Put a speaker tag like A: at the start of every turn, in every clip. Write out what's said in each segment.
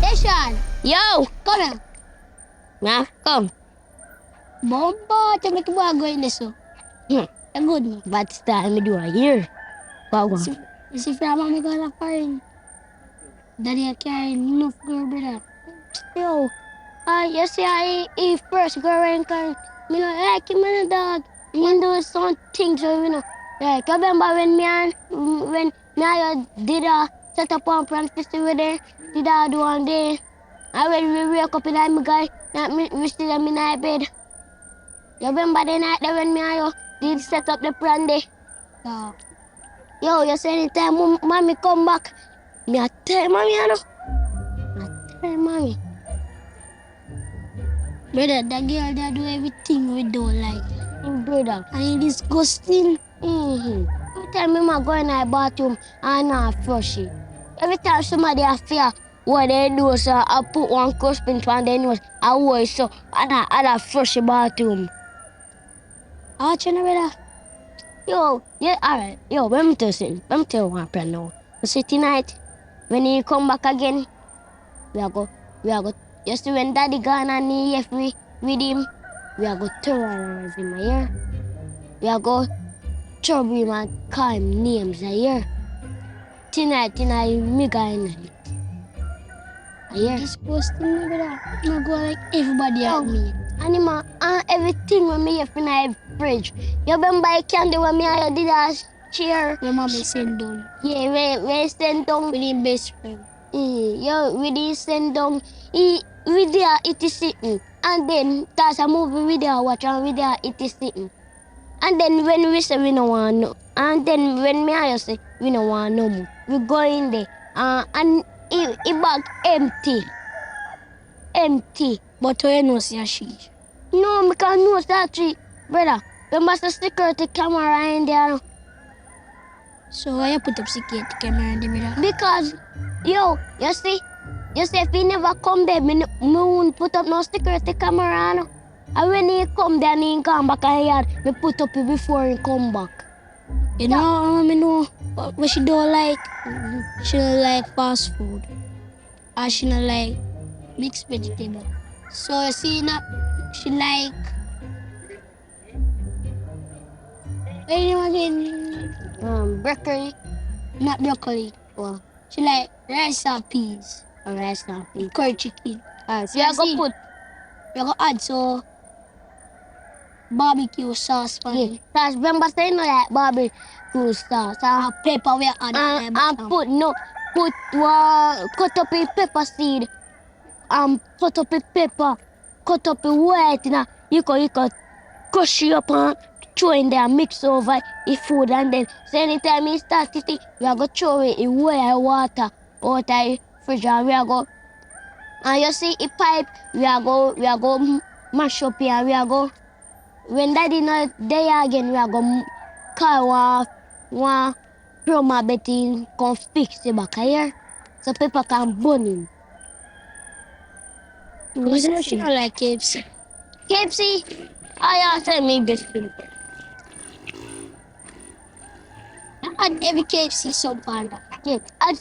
A: Deshan,
B: Yo!
A: come here.
B: Nga, come.
A: Bomba, cakap tu bagus ini so. Yang good ni.
B: Bad style me do a year. Wow.
A: Si Frama mi kala kain. Dari kain noof girl beda. Yo, you see I first girl and kain. Me like, hey, come on dog. Me do some things, you know. Like, I remember when when me did set up on prank festival there. Did I do one day. I when we wake up in my guy, we still in my bed. You remember the night that when me and you did set up the plan day? Yeah. Yo, you say anytime mommy come back, me I tell mommy, you know. I tell mommy. Brother, that girl that do everything we don't like. Brother. And it's disgusting. Every time I go in the bathroom, I not flush it. Every time somebody I fear what they do, so I put one clothespin on their nose, I always so I flush the bathroom. Watch you know, brother. Yo, yeah, alright. Yo, let me tell you something. Let me tell you what plan now. You see tonight, when he come back again, we are go, you see when daddy gone and he left with him, we are go terrorize him a year. We are go trouble him and call him names a year. Tonight, me going a year. Disgusting me, brother. I go like everybody at me. And everything when me have in the fridge. You remember the candy when me and you did a share? When mommy send down. Yeah, we send down with his best friend. Yeah, with his send down. We there it is sitting. And then that's a movie we there watch and we there it is sitting. And then when we say we don't want no, and then when me and you say we don't want no more, we go in there and it bag empty. Empty. But you know see a she. No, because no that tree, brother. We must have security camera in there. So why you put up security camera in there? Because, yo, you see if he never come there, me won't put up no security camera. No. And when he come there and he come back here, me put up it before he come back. You know, I know what she don't like. She don't like fast food. And she don't like mixed vegetable. So you see, she like broccoli. Not broccoli. Well, she like rice and peas. Or rice and peas. Curry chicken. So you go add so barbecue sauce for me. Sauce, remember saying no like barbecue sauce. And pepper we add. And cut up a pepper seed. Cut up a pepper. Cut up a white. You can crush it up and throw in there and mix over the food, and then so anytime you start eating, we are going to throw it in water out of the fridge, and we are going, and you see a pipe, we are going mash up here, and we are going, when daddy not there again, we are going call one plumber betting come fix the back here, so people can burn him. What's that? She don't like KFC. KFC? I tell me best friend. Add every KFC some panda. Yeah. Add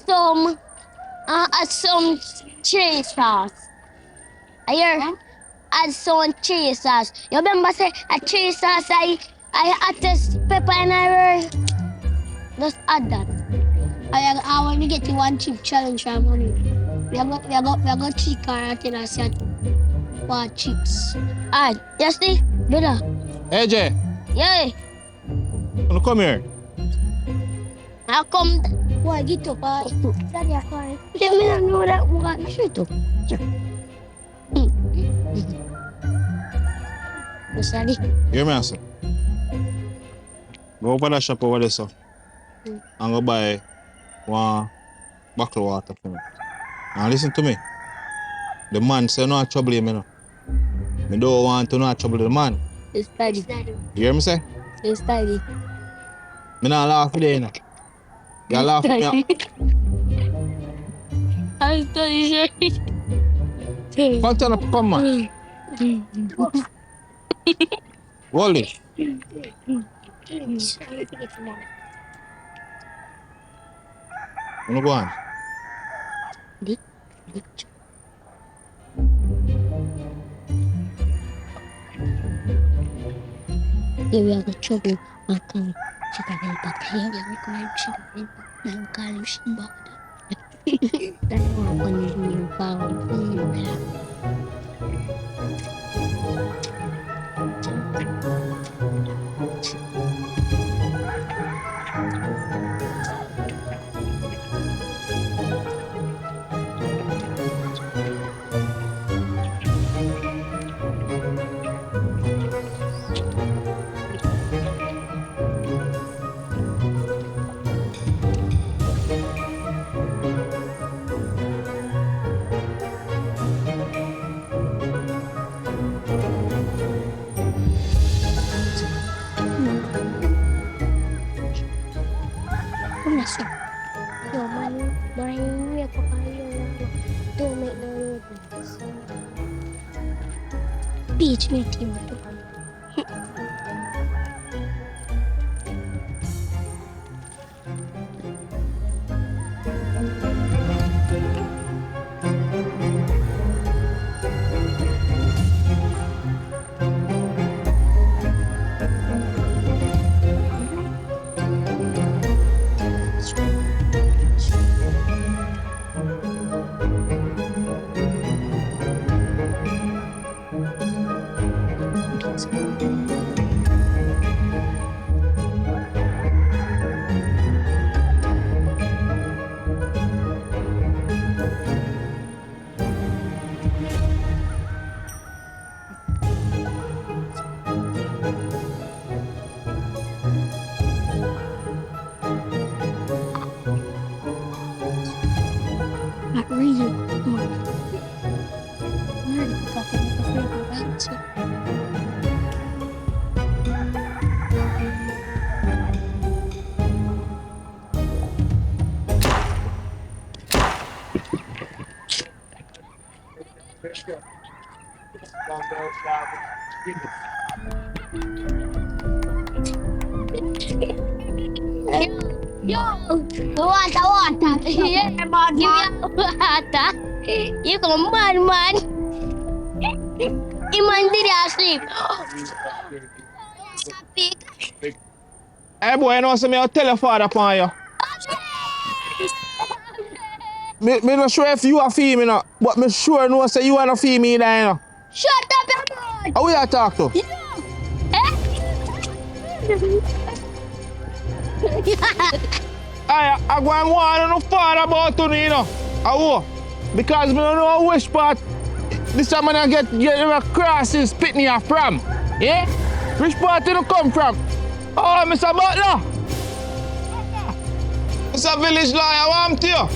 A: some chili sauce. I hear? Huh? Add some chili sauce. You remember say a chili sauce I add this pepper and I just add that. I want to get you one chip challenge from mommy. We are going to trick her and I said what chips. Alright, you see? Brother.
C: Hey Jay.
A: Yeah.
C: Wanna come here?
A: I'll come. Why get up? Daddy, I can't. Let me know that one. Shut up. Yes, Daddy.
C: Hear me, sir. Go over the shop over there, sir. And go buy one bottle of water for me. And listen to me. The man say no trouble him, you know. Me don't want to no trouble the man.
A: Yes, Daddy.
C: You hear me say?
A: Yes, Daddy.
C: Me not laugh today, you know. You laugh at me.
A: I'm sorry.
C: Come turn up, come man. Hold it. You go on.
B: Dick. Here we are the trouble. I come. She got help back here. Yeah, we call him she got help back. Now we call him she bad. That's why I'm gonna name forward. Come let's go. Yo, man, wake up and you don't make no road noise. Beach me team too. Not really. Man, coffee make a flavor right. Yo, water. Yeah, man. Give me water. You come man. You man did asleep.
C: Hey boy, you know me, I'll tell your father upon you. Me not sure if you are female, you know, but me sure know say you are not female, you know.
A: Shut up, your mouth.
C: How we are talk to? I go and warn no father about you know. How? Because me don't know which part this time I get crosses pitney from. Yeah? Which part you come from? Oh, Mr. Butler. Mr. Village Lawyer, what am to you?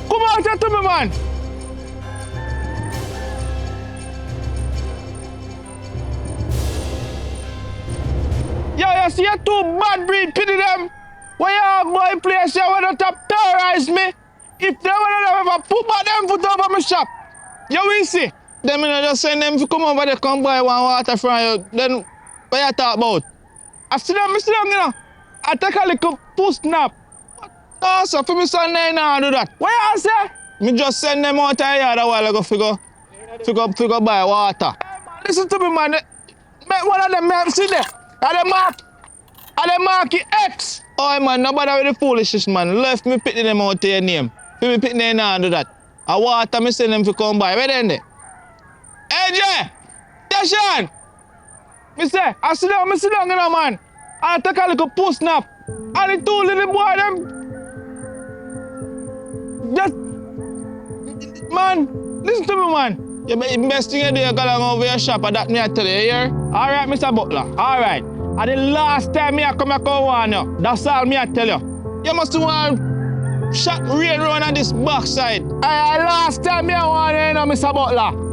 C: Come out here to me, man. Yo, you see you two bad breed pity them. When you have boy place you want to terrorize me. If they want to ever put back them foot over my shop. You will see. Then I just send them to come over there, come buy one water from you. Then what you talk about? I see them, you know. I take a little push snap. No, so for me son they now do that. What you say? Me just send them out of here a while ago figure buy water. Hey, man, listen to me, man. Make one of them maps in there. And they mark it X. Oh man, nobody with the foolishness, man. Left me picking them out to your name. For me picking them now do that. I water me send them to come buy. Where then they? Hey Jay! Dashan! Me say, I sit down, you know, man. I take a little push snap. And the two little boy them. Just man, listen to me, man. You best thing you do, you go along over your shop and that me I tell you, you hear? Alright, Mr. Butler. Alright. And the last time me I come warn you, that's all me I tell you. You must want shot rain round on this backside. Alright, last time me I warn you, Mr. Butler.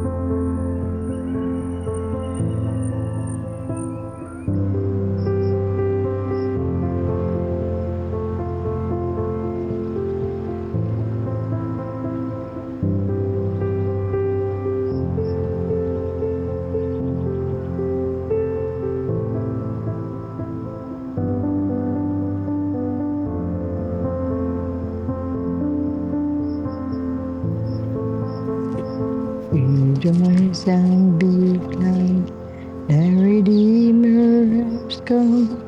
D: Rejoice and be glad, the Redeemer has come.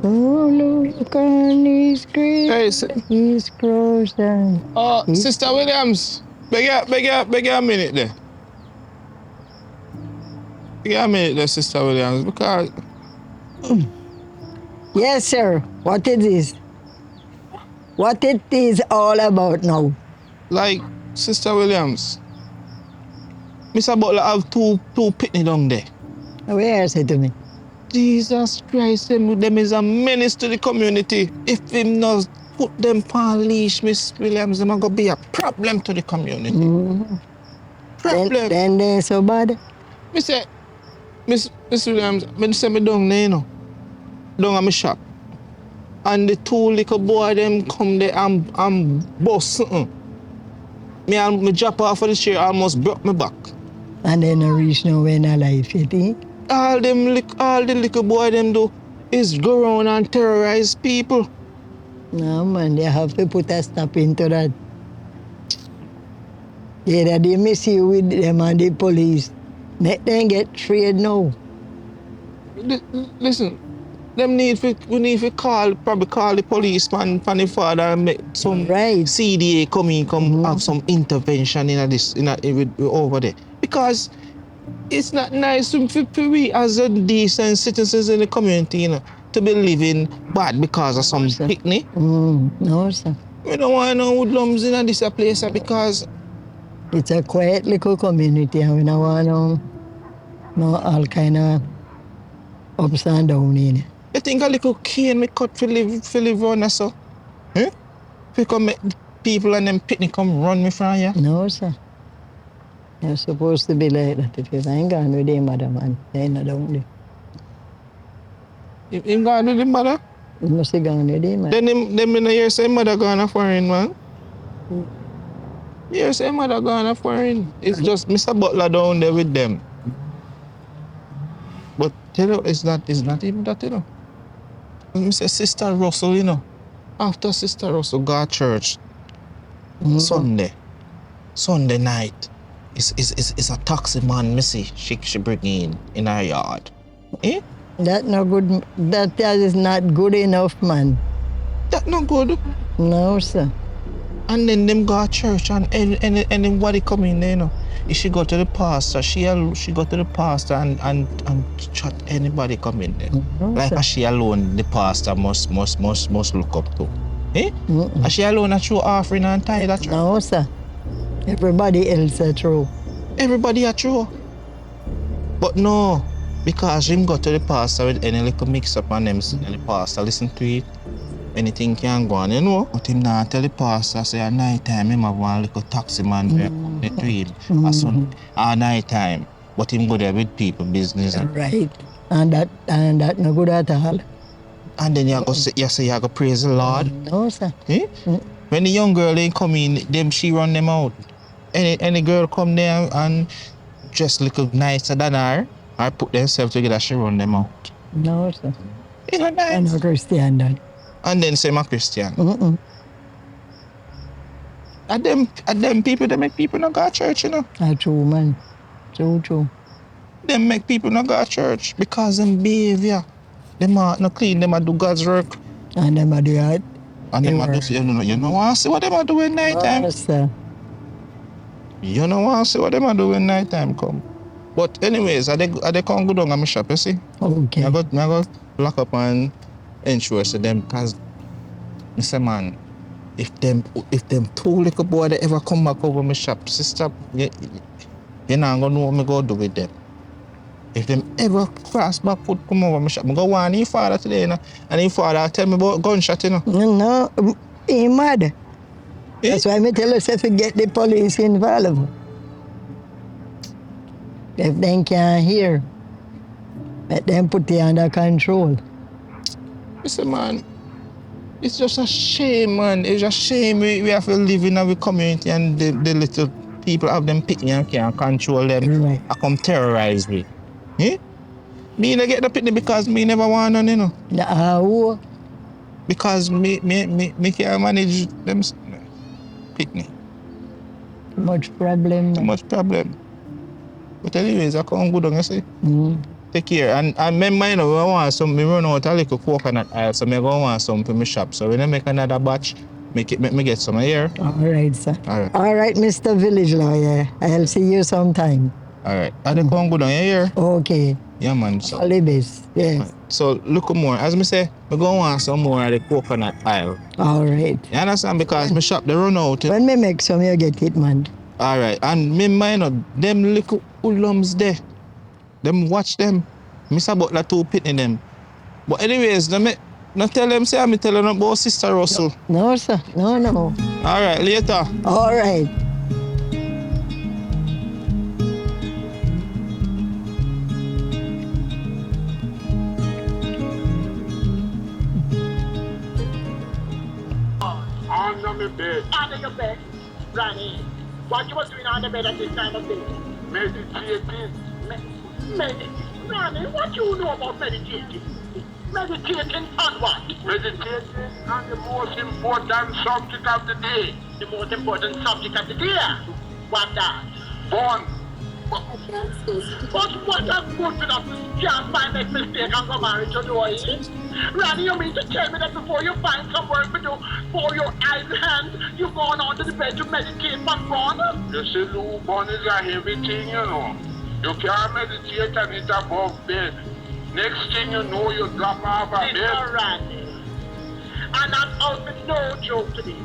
D: Oh, look on his grave,
C: Hey,
D: his cross and his...
C: Sister Williams, beg you a minute there. Beg you a minute there, Sister Williams, because
D: Yes, sir. What it is? What it is all about now?
C: like Sister Williams, Mr. Butler have two pitney down there.
D: Where is it to me?
C: Jesus Christ, them is a menace to the community. If him not put them on leash, Miss Williams, them gonna be a problem to the community. Problem.
D: Then they're so bad.
C: Me say, Miss Williams, me say me down there, you know, down at my shop. And the two little boy them come there and bust something. Me drop off of the chair, almost broke my back.
D: And then I reach nowhere in our life, you think?
C: All the little boy them do is go around and terrorize people.
D: No, man, they have to put a stop into that. Either they miss you with them and the police. Let them get trained now.
C: Listen, we need to probably call the policeman from the father and make some
D: Right.
C: CDA come have some intervention over there. Because it's not nice for we as a decent citizens in the community, you know, to be living bad because of some picnic.
D: No, sir.
C: We don't want no hoodlums in this place because
D: it's a quiet little community and we don't want no all kind of ups and downs in it.
C: you think a little cane me cut for live run or so? Huh? If come make people and them picnic come run me from here?
D: No, sir. You're supposed to be like that. If you ain't gone with them, mother, man, they ain't not down there.
C: Him gone with him mother?
D: You must have gone with them, man.
C: Then them in the year say mother gone a foreign, man. Yeah, say mother gone a foreign. It's just Mr. Butler down there with them. But you know, it's not even that, you know. Me say Sister Russell, you know. After Sister Russell go to church Sunday night. It's a taxi man, missy. She bring in her yard. Eh?
D: That no good. That is not good enough, man.
C: That not good.
D: No, sir.
C: And then them go to church and anybody come in there, you know. If she go to the pastor, she go to the pastor and chat anybody come in there. Like
D: sir.
C: she alone, the pastor must look up to. Eh? As she alone a true offering and tithe that church.
D: No, sir. Everybody else are true.
C: Everybody are true. But no, because him go to the pastor with any little mix up on them, and the pastor listen to it, anything can go on, you know. But him not tell the pastor say at night time him have one little taxi man to him at night time. But him go there with people business.
D: Right. And that no good at all.
C: And then you go say you go praise the Lord.
D: No, sir.
C: Eh? When the young girl ain't come in, them she run them out. Any girl come there and just look nicer than her, or put themselves together, she run them out.
D: No, sir.
C: It's not nice.
D: I'm a Christian, then.
C: And then say I'm a Christian. And them people, they make people not go to church, you know.
D: True, man. True.
C: They make people not go to church because them behavior. Them are not clean, them are do God's work.
D: And them are do that.
C: And them are do, you know want to see what them are doing night time.
D: Yes, sir.
C: You know want to see what them are doing night time come. But anyways, I they come go down at my shop, you see.
D: Okay.
C: I got lock up and ensure to them because I say, man, if them two little boy they ever come back over my shop, sister, you not gonna know what me go do with them. If them ever cross back foot come over my shop, I go warn your father today, you know, and your father tell me about gunshot, you know.
D: No, he mad. That's why I tell us if you get the police involved. If they can't hear, let them put you under control.
C: Listen, man, it's just a shame, man. It's just a shame we have to live in our community and the little people have them picnic and can't control them.
D: Right.
C: I come terrorize me. Eh? Me not get the picnic because me never want none, you know.
D: Who?
C: Because me can't manage them picnic.
D: Too much problem.
C: Too much problem. But anyways, I come good on, you see.
D: Mm.
C: Take care. And remember, you know, I want some, me run out a little coconut oil, so me go want some for my shop. So when I make another batch, make me get some here.
D: All right, sir.
C: All right.
D: All right, Mr. Village Lawyer. I'll see you sometime.
C: All right. And they come good on, you hear?
D: Okay.
C: Yeah, man. So,
D: All the best. Yes.
C: right. So look more. As me say, me go want some more of the coconut oil.
D: All right.
C: You understand? Because my shop, they run out.
D: When me make some, you get it, man.
C: All right. And me mind out, them little ulums there. Them watch them. Miss about the 2 pitney them. But anyways, not tell them, say I'm telling them about Sister Russell.
D: No, sir. No.
C: All right, later.
D: All right.
E: Under my bed. Under your bed? Ronnie, what you was doing on the bed at this time of day? Meditating. Ronnie, what you know about meditating? Meditating on what? Meditating on the most important subject of the day. The most important subject of the day? What that? Born. But what a good enough can't find that mistake and go married to do it? Randy, you mean to tell me that before you find some work to do for your idle hands, you're going on to the bed to meditate for fun? You see, Lou, born is a heavy thing, you know. You can't meditate and it's above bed. Next thing you know, you drop off a bed. Randy. And I'm out with no joke today.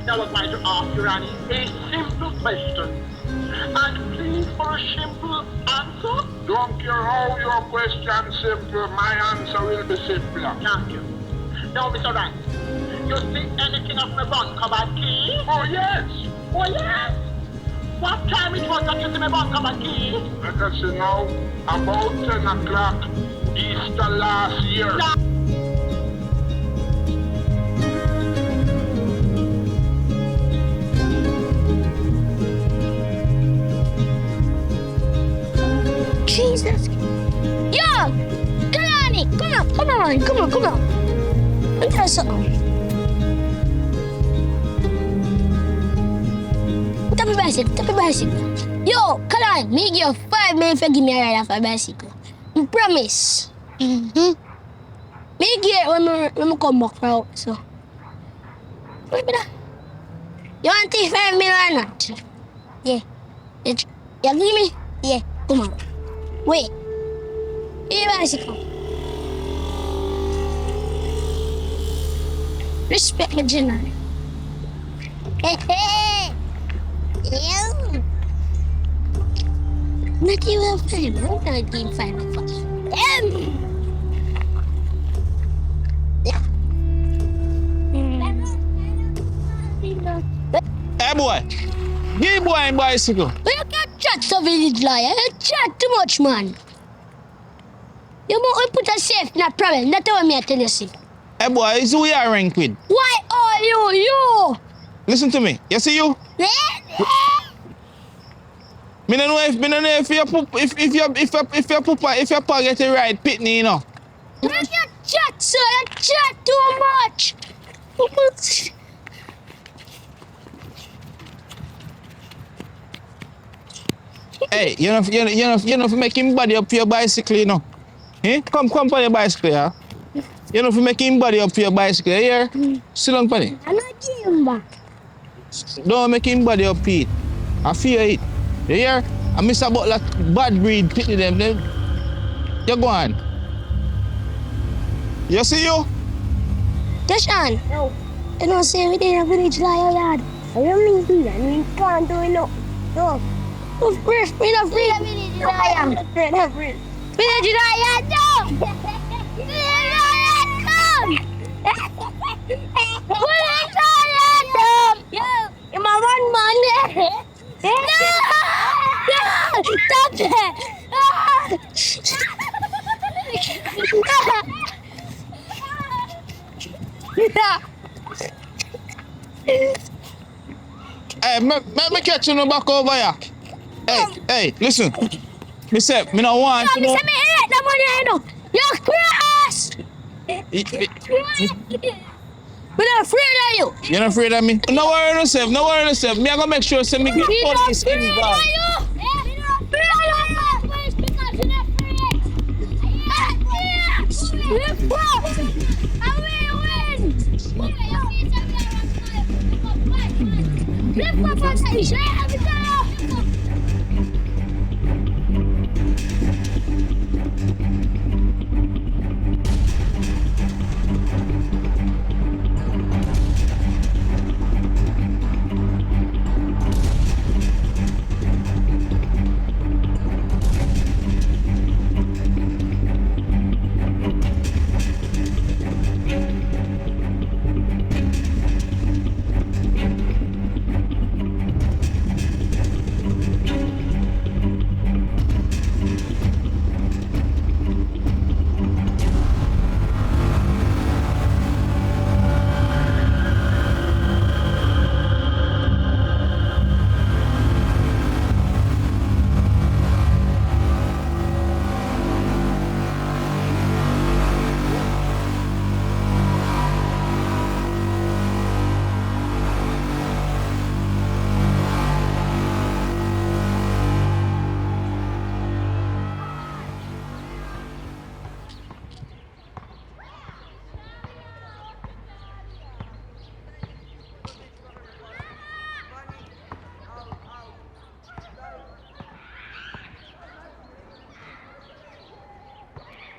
E: Now I'm going to ask you, Randy, a simple question. And please for a simple answer. Don't care how your question simple, my answer will be simpler. Thank you. Now, Mr. Randy, you see anything of my bunk cupboard key? Oh, yes. Oh, yes. What time it was that you see my bunk cupboard key? Let us see now, about 10 o'clock, Easter last year.
A: Jesus. Yo! Come on. Let me tell you something. Tap your bicycle. Yo, come on. Me give you 5 minutes to give me a ride off a bicycle. I promise. Me give it when I come back from out, so. What be that? You want to take 5 minutes or not? Yeah. You give me? Yeah. Come on. Wait. Give me a bicycle. Respect my gender. Hey. You. Not even 5 minutes. I'm not even 5 minutes.
C: Hey, boy. Give boy a bicycle.
A: But you can't chat so village lawyer. You chat too much, man. You won't put yourself in a problem. That's what me tell you, see.
C: Hey, boy, it's who you are rank with.
A: Why are you?
C: Listen to me. You see you? Me don't know if your papa get it right pitney, you know.
A: You can't chat, sir. You chat too much.
C: Hey, you know, make him body up for your bicycle, you know. Eh? Come for your bicycle, yeah. You know, make him body up for your bicycle, yeah. Sit down, buddy.
A: I'm not giving him back.
C: Don't make him body up for it. I fear it. You hear? I miss about that bad breed pitney them. You go on. You see you?
A: Tashan. No. You know, say we did a village lawyer yard. I don't mean to do that. We can't do it, no. No. We're not free. Village lawyer. Village lawyer, no. Village lawyer, come. Village lawyer, come. You're my one man. No. Stop it.
C: Hey, me catch you no back over here. Hey, listen. Me say, me no want to know.
A: Me say me hate the money, I know. You're cross. We're not afraid of you.
C: You're not afraid of me? No worry yourself. Me I gonna make sure say me get police involved.
A: We're not afraid of you. Lift up! And we win! Lift up and say, share everything up!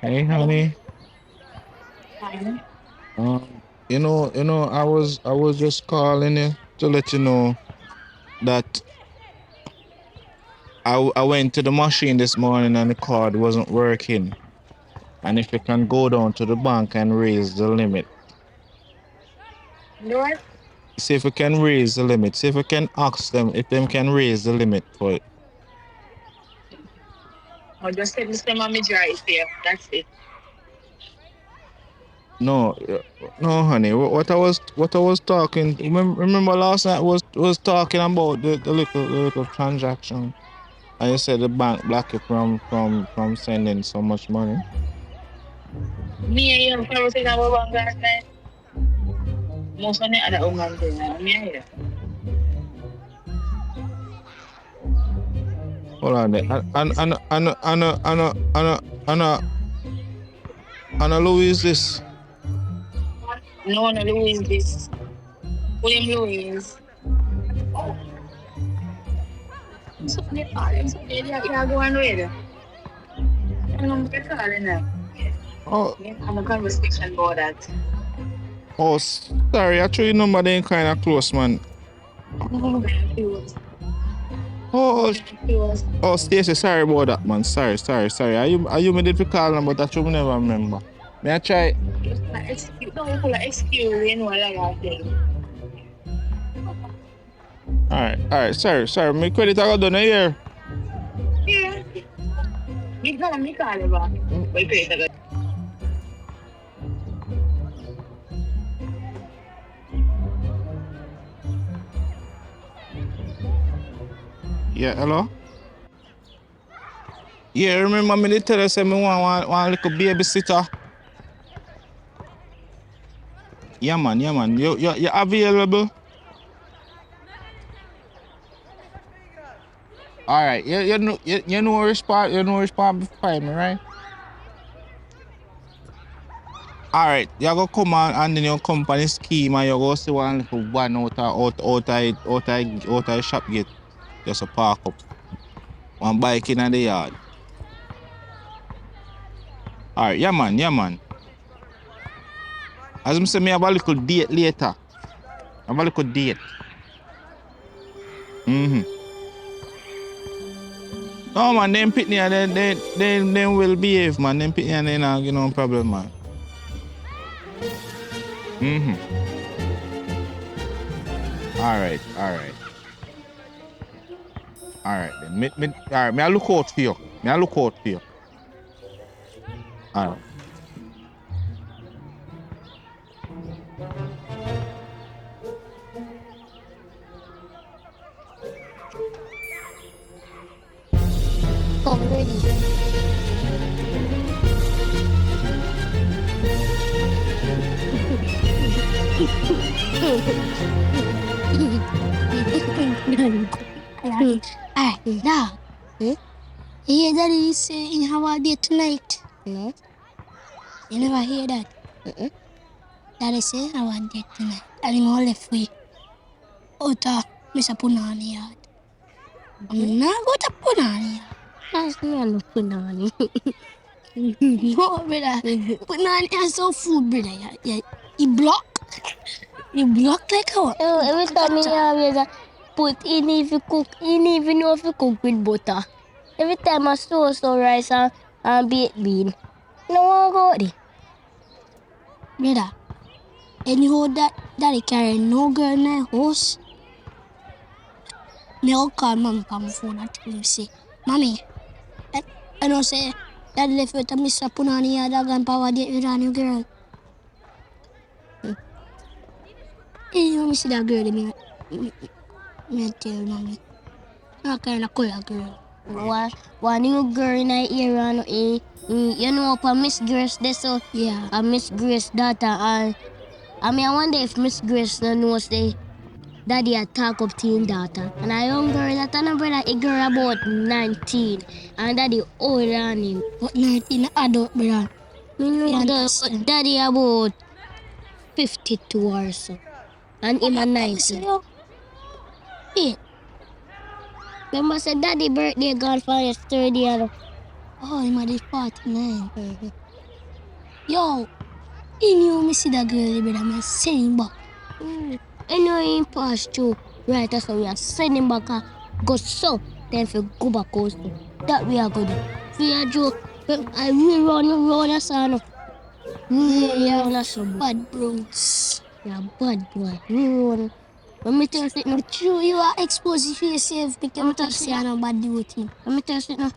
C: Hey, honey. I was just calling you to let you know that I went to the machine this morning and the card wasn't working. And if you can go down to the bank and raise the limit.
B: What?
C: See if you can raise the limit. See if you can ask them if them can raise the limit for it.
B: I'll just set this on my drive here. That's it.
C: No, no, honey. What I was talking. Remember last night was talking about the little transaction. And you said the bank blocked you from sending so much money.
B: Me and you have conversation about one last night. Most of the other women do now. Me and you.
C: Hold on there. Anna Louise this.
B: No one Louis this. William Louis. So they can't go and read. I'm not calling them.
C: Oh,
B: I'm a conversation about that.
C: oh, sorry. Actually, your number ain't kind of close, man. Oh, Stacey, sorry about that, man. Sorry. Are you me did to call them, but that you never remember. May I try?
B: Excuse me, what I got there.
C: Alright. Sorry. My credit I got done here.
B: Yeah. Me call you back. Wait.
C: Yeah, hello? Yeah, remember me did tell you say me want one little babysitter. Yeah, man. You available? Alright, you know which part behind me, right? Alright, you go come on and then you company scheme and you go see one little one out of shop gate. Just a park up. One bike in the yard. Alright, yeah man. As I say, me have a little date later. Have a little date. No man, them pitney and they will behave, man. Them pitney and they not no problem, man. Alright. Alright then. Alright, me I look out for you. Alright.
A: Already. Alright, now. Yeah, daddy is saying how are they tonight?
B: No. You never hear that? Daddy say I want date tonight. And him all left way. Out of Mr. Punani yard. I'm not go to Punani yard.
A: That's me and no punani.
B: No, brother. Punani has some food, brother. Yeah. He block. He block like how?
A: Every time me always put in if you cook, in even know if you cook with butter. Every time I so rice and baked bean. No one go there.
B: Brother. Anyhow that daddy carry no girl in the house. Me will call mom from my phone and tell him say, Mommy, I know say that left with a Mr. Punani yard and grandpa date with a new girl. You know me see that girl me tell mommy. That kind of color girl.
A: One new girl in the area, you know, for Miss Grace, this so
B: Yeah.
A: a Miss Grace daughter, and I mean, I wonder if Miss Grace knows the daddy a talk up to him daughter. And a young girl that and a brother, a girl about 19, and daddy older than him.
B: But 19 adult brother.
A: Me know
B: You
A: the
B: understand?
A: daddy about 52 or so, and him a 19.
B: Yeah.
A: Remember, said daddy birthday gone for his third year.
B: Oh, him a the 49. Yo, he knew me see that girl, brother. Me send him back.
A: I know he passed through. Right, that's why we are sending back and go so. Then if you go back also. That we are going to do. Fear Joe, I will run a son.
B: Yeah.
A: Run a son.
B: Bad bros.
A: Yeah, bad boy. Run. Let me tell you something.
B: True, you are exposed to yourself because you say I know bad do with him.
A: Let me tell you something.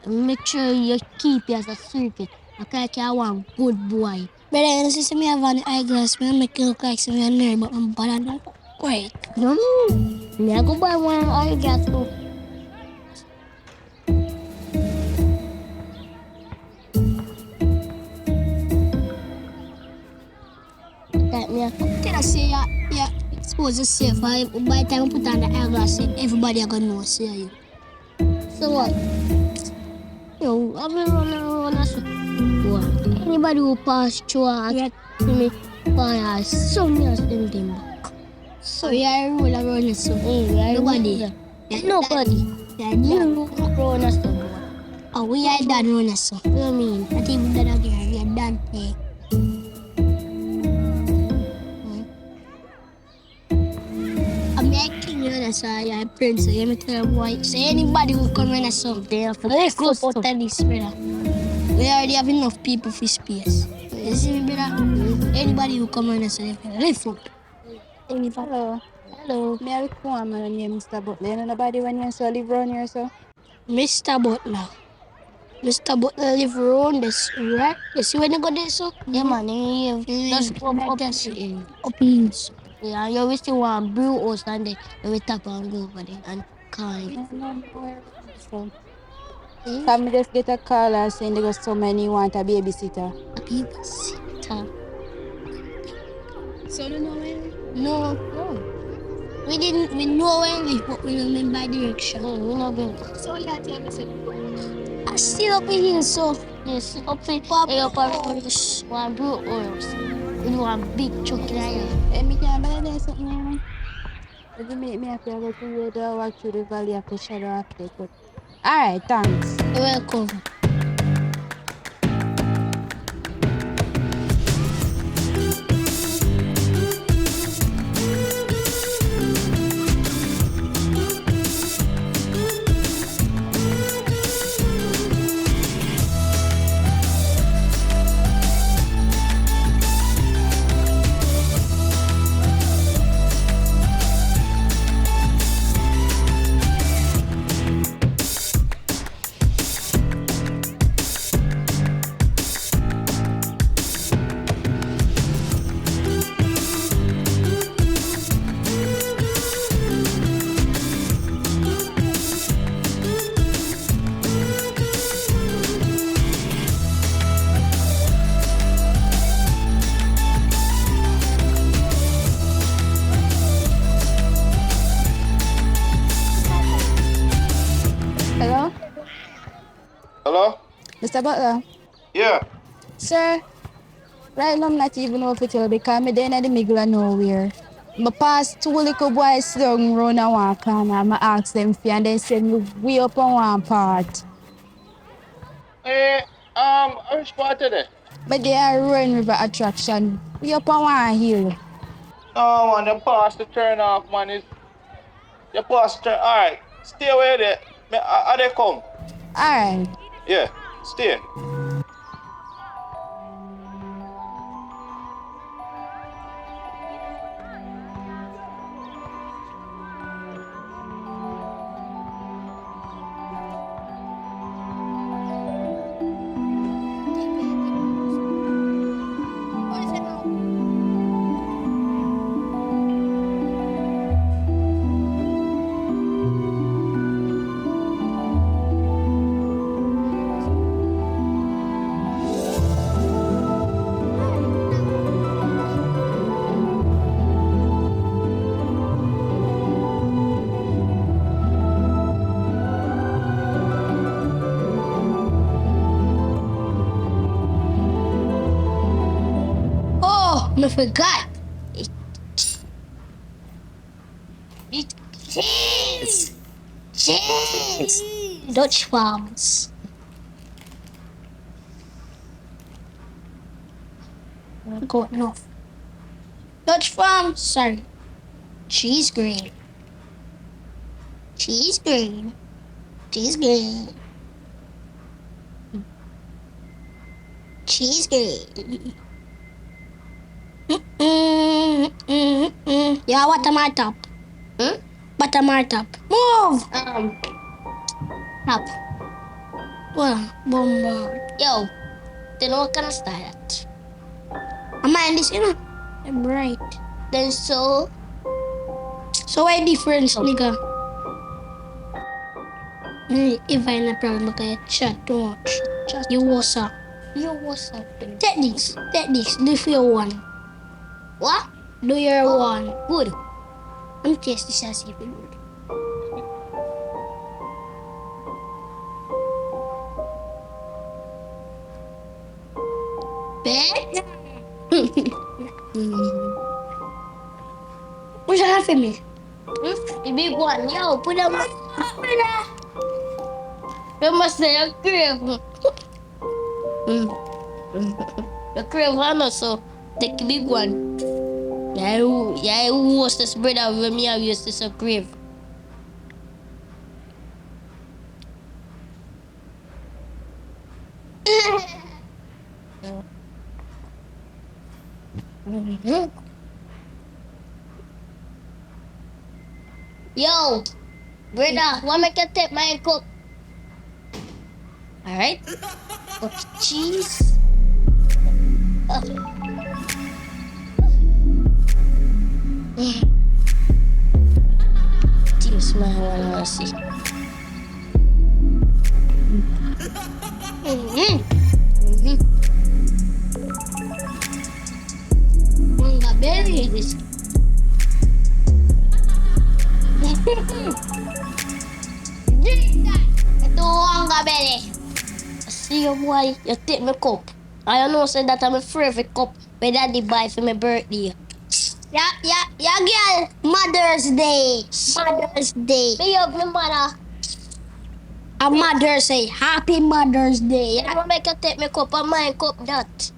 A: Make sure you keep it as a secret. Okay, I want good boy.
B: Brother, you know, since me have an eyeglass, me make it look like some nerd, but I'm bad and not quiet.
A: No, me I go buy one I got to. That me.
B: Can I say yeah, expose yourself? By the time you put on the eyeglass, everybody are gonna know say you.
A: So what? Yo, I've been running so. What? Anybody who pass through and see me fire, so me I send them back.
B: So you are roll around so.
A: Nobody. Nobody.
B: Yeah,
A: You run us so.
B: oh, we are done run so.
A: What do you mean?
B: I think that again, we are done. Eh. I'm making you so you're a prince. So you me tell them why. So anybody who come in so
A: They have to
B: let's go
A: so.
B: for tennis, brother. We already have enough people for space. You see me, brother? Anybody who come in so lift up. Anybody.
F: Hello.
A: Hello.
F: Me I come my name Mr. Butler. You know nobody when you so live around here so?
B: Mr. Butler. Mr. Butler live around this, right? You see when you go there, so?
A: Yeah, man, you just go up
B: in.
A: Yeah, you always see one blue house and then you will tap and go over there and call it.
F: No. So, can me just get a call and saying there was so many want a babysitter.
B: A babysitter.
F: So you know when?
B: No. We know where we live, but we don't remember direction.
A: No, we not going.
F: So yeah, tell me say.
B: I still up in here, so.
A: Yes, up in
B: Papa.
A: up one blue house. With one big truck in there.
F: Hey, me can buy there something man. Every minute me have to go to the walk through the valley of the shadow of the good. Alright, thanks.
B: You're welcome.
F: Hello?
C: Hello?
F: Mr. Butler?
C: Yeah.
F: Sir, Right now, I'm not even know if it's all because I'm there in the middle of nowhere. I pass two little boys slung round a one corner. I ask them for and they send me way up on one part.
E: Eh, which part of it?
F: But they are Rowan River attraction. We up on one hill.
E: No, man, the pass to turn off, man. Is the pass to turn. Alright, stay away there. How they come?
F: Alright.
E: Yeah, stay.
A: Oh, I forgot. Cheese! Cheese! Dutch farms. Go north. Dutch farms, sorry. Cheese green. Cheese green. Cheese green. Cheese green. Yeah, what am I top? What am I top? Move! Top. Well, bombard. Yo, then what kind of style that? Am I in this, you know? I'm right. Then so what difference, nigga? If I ain't a problem, because I chat too much. You what's up? You what's up? Take this. Do for your one. What? Do your one. Good. I'm taste this as if it good. Bet? What's that for me? The big one. Yo, put them up. You must say a crave. The crave one also. Take the big one. Yeah, who was this brother when me have used this a crave? Yo, brother, want make a take my cup? Alright. Got cheese. Tears my wanna see. Manga berry this. Ito manga berry. See you boy, you take my cup. I know say that I'm my favorite cup my daddy buy for my birthday. Yeah, girl. Mother's Day. Mother's Day. Me up my mother. A Mother's Day. Happy Mother's Day. Yeah. I make you take my cup and my cup that.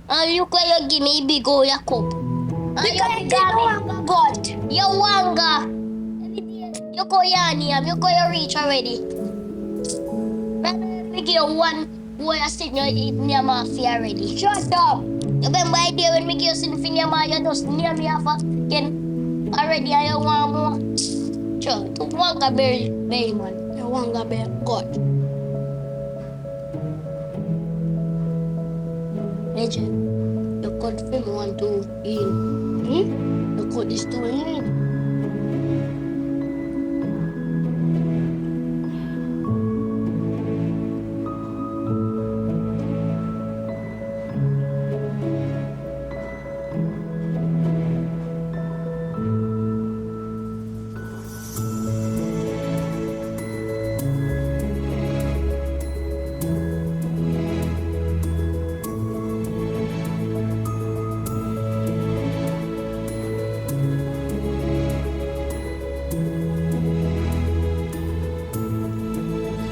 A: And look where you give me big old your cup. Because you wanga God. You wanga. You go yani, you go you reach already. Me give you one boy I sit in your mafia already. Shut up. You remember I did when me give you something in your mouth, you just near me off again. Already I want more. Sure, you wanga berry man. You wanga berry God. Legend, you could film one to in. You could this to in.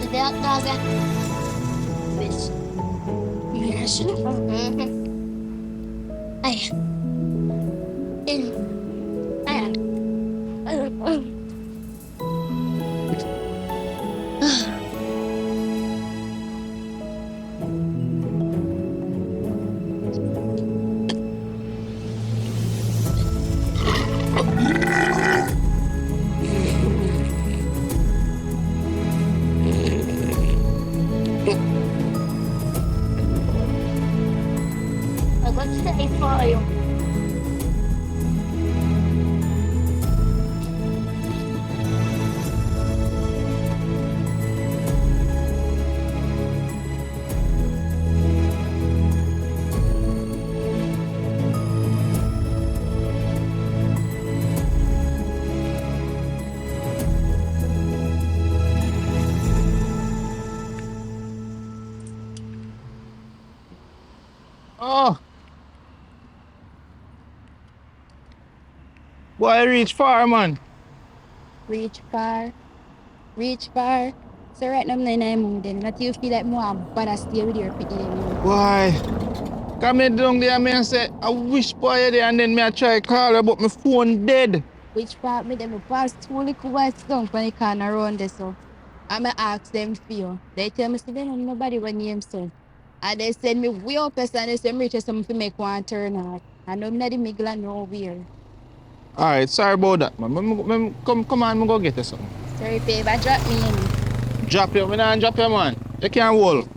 A: The dog, bitch. Yes. Ay. Ay. I got to say for you.
C: Oh, boy, I reach far, man.
F: Reach far. Reach far. So right now I'm in a mood then. But you feel like more better stay with your picking them, you know.
C: Why? Come here down there, me and say, I wish boy you there, and then me I try call her, but my phone dead.
F: Which part me them pass two little boys down from the corner around there so. I'ma ask them for you. They tell me say they don't know nobody when name so. And they send me way up and they send me to something to make one turn out. I know I'm not the middle and nowhere.
C: Alright, sorry about that, man. Come on, me go get you something.
F: Sorry, babe, I drop me in.
C: Drop you, me not drop you, man. You can't hold.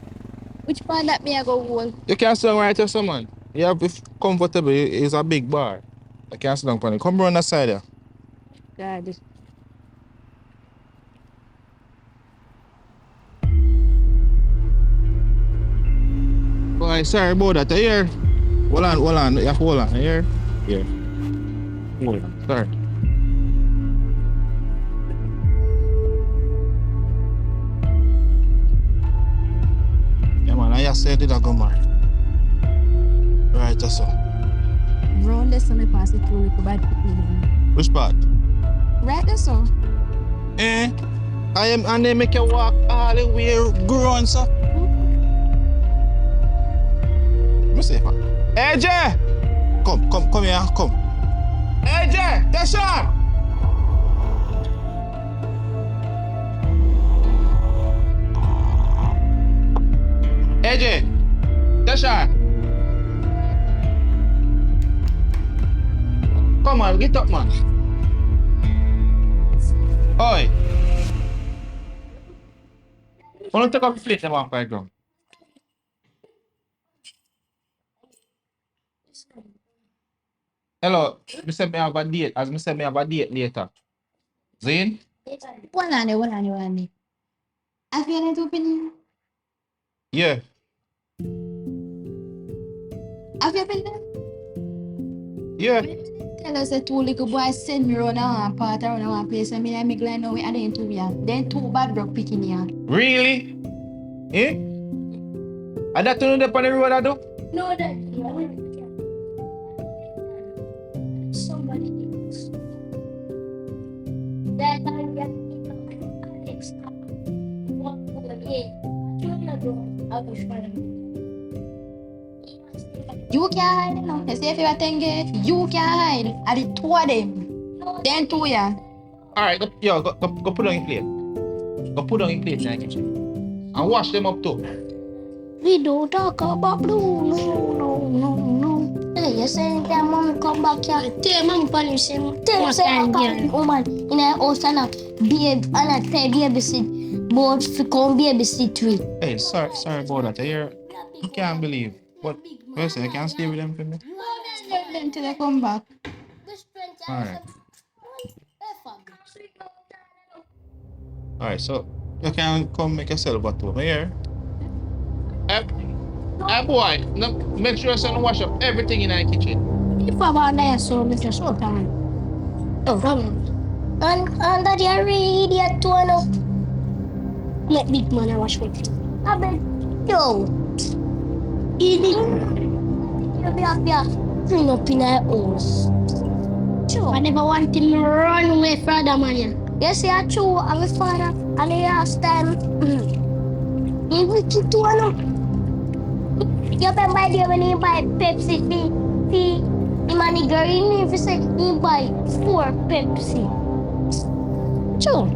F: Which part that me I go hold?
C: You can't sit down right here, so, man. You have to be comfortable. It's a big bar. I can't sit down on it. Come around the side there.
F: God.
C: Boy, sorry about that. You hear? Hold on. You have to hold on. You hear? Here. Hold on. Sorry. Yeah, man. I just said it, I go, man. Right, that's so.
F: Round this me pass it through little bad people.
C: Which part?
F: Right there so.
C: Eh? I am, and they make you walk all the way grown, so. Let me see if I. Hey, Jay! Come here, come. Hey, Jay! Tasha! Hey, Jay! Tasha! Come on, get up, man. Oi! Why don't you take off the plate and walk by ground? Hello, me say me have a date. As me say me have a date later. Zane?
F: One. I feel it open.
C: Yeah.
F: Have you been there?
C: Yeah.
F: Tell us that two little boys send me around one part around one place and me and me glad know we are then two ya. Then two bad broke picking ya.
C: Really? Eh? And that turn up on the road I do?
A: No, that somebody else. That I get Alex. What again? I was trying.
F: You can't hide no. You see if you attend it, you can't hide. I did two of them. Then two ya.
C: Alright, go put on your plate. Go put on your plate in the kitchen. And wash them up too.
A: We don't talk about blue. No. Hey, you're saying that mommy come back here. Tell mommy for you say woman in a house and a babe and a pay babysit. Both for come babysit we.
C: Hey, sorry about that. I can't believe. But first, I can't stay with them for me.
F: Then till they come back.
C: Alright. Alright, so you can come make yourself a tour. Here. Hey boy, no, make sure you wash up everything in the kitchen.
A: If I want that, so Mr. Sultan. Oh, come and that you really idiot too, no. Let big man wash with it. I bet, yo. Idiot. You be up here, clean up in our house. True. I never want him to run away from the man. Yeah. Yes, yeah, true. I'm a father. And the last time, he wicked to one. You remember the day when he buy Pepsi fee? The money girl, he need to say he buy 4 Pepsi. True.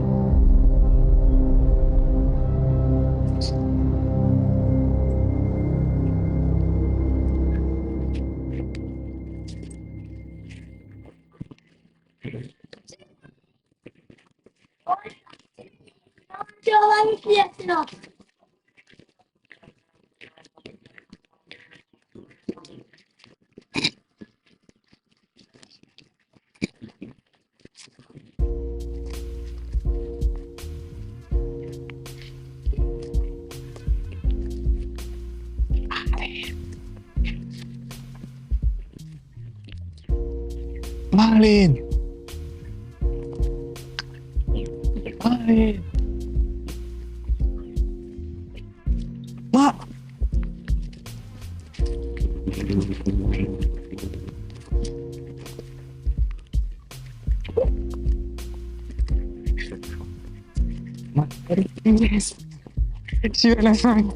C: Marlene! Marlene! Ma! Ma!
G: Yes. She went fine.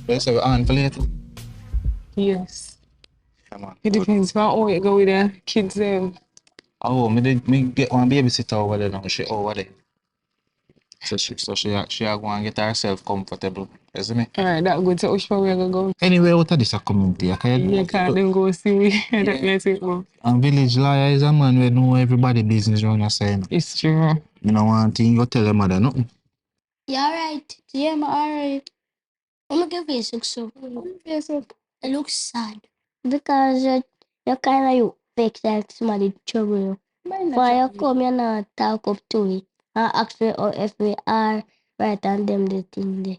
C: Let's have an for later.
G: Yes.
C: Come on.
G: It depends on how you go with the kids.
C: Oh, me get one babysitter over there now. She over there. So she go and get herself comfortable. You see me?
G: All right, that good. So which one we gonna go?
C: Anyway, out of this a community, okay?
G: You can't then go see me. I don't know it, bro.
C: And village lawyer is a man who know everybody business around the same.
G: It's true.
C: You know one thing you tell your mother nothing.
A: You alright? Yeah, I'm alright. I'm gonna give you so. Face up. It looks sad. Because you're kind of you fake like somebody trouble you. Why you come here and talk up to it and ask me if we are right and them the thing there.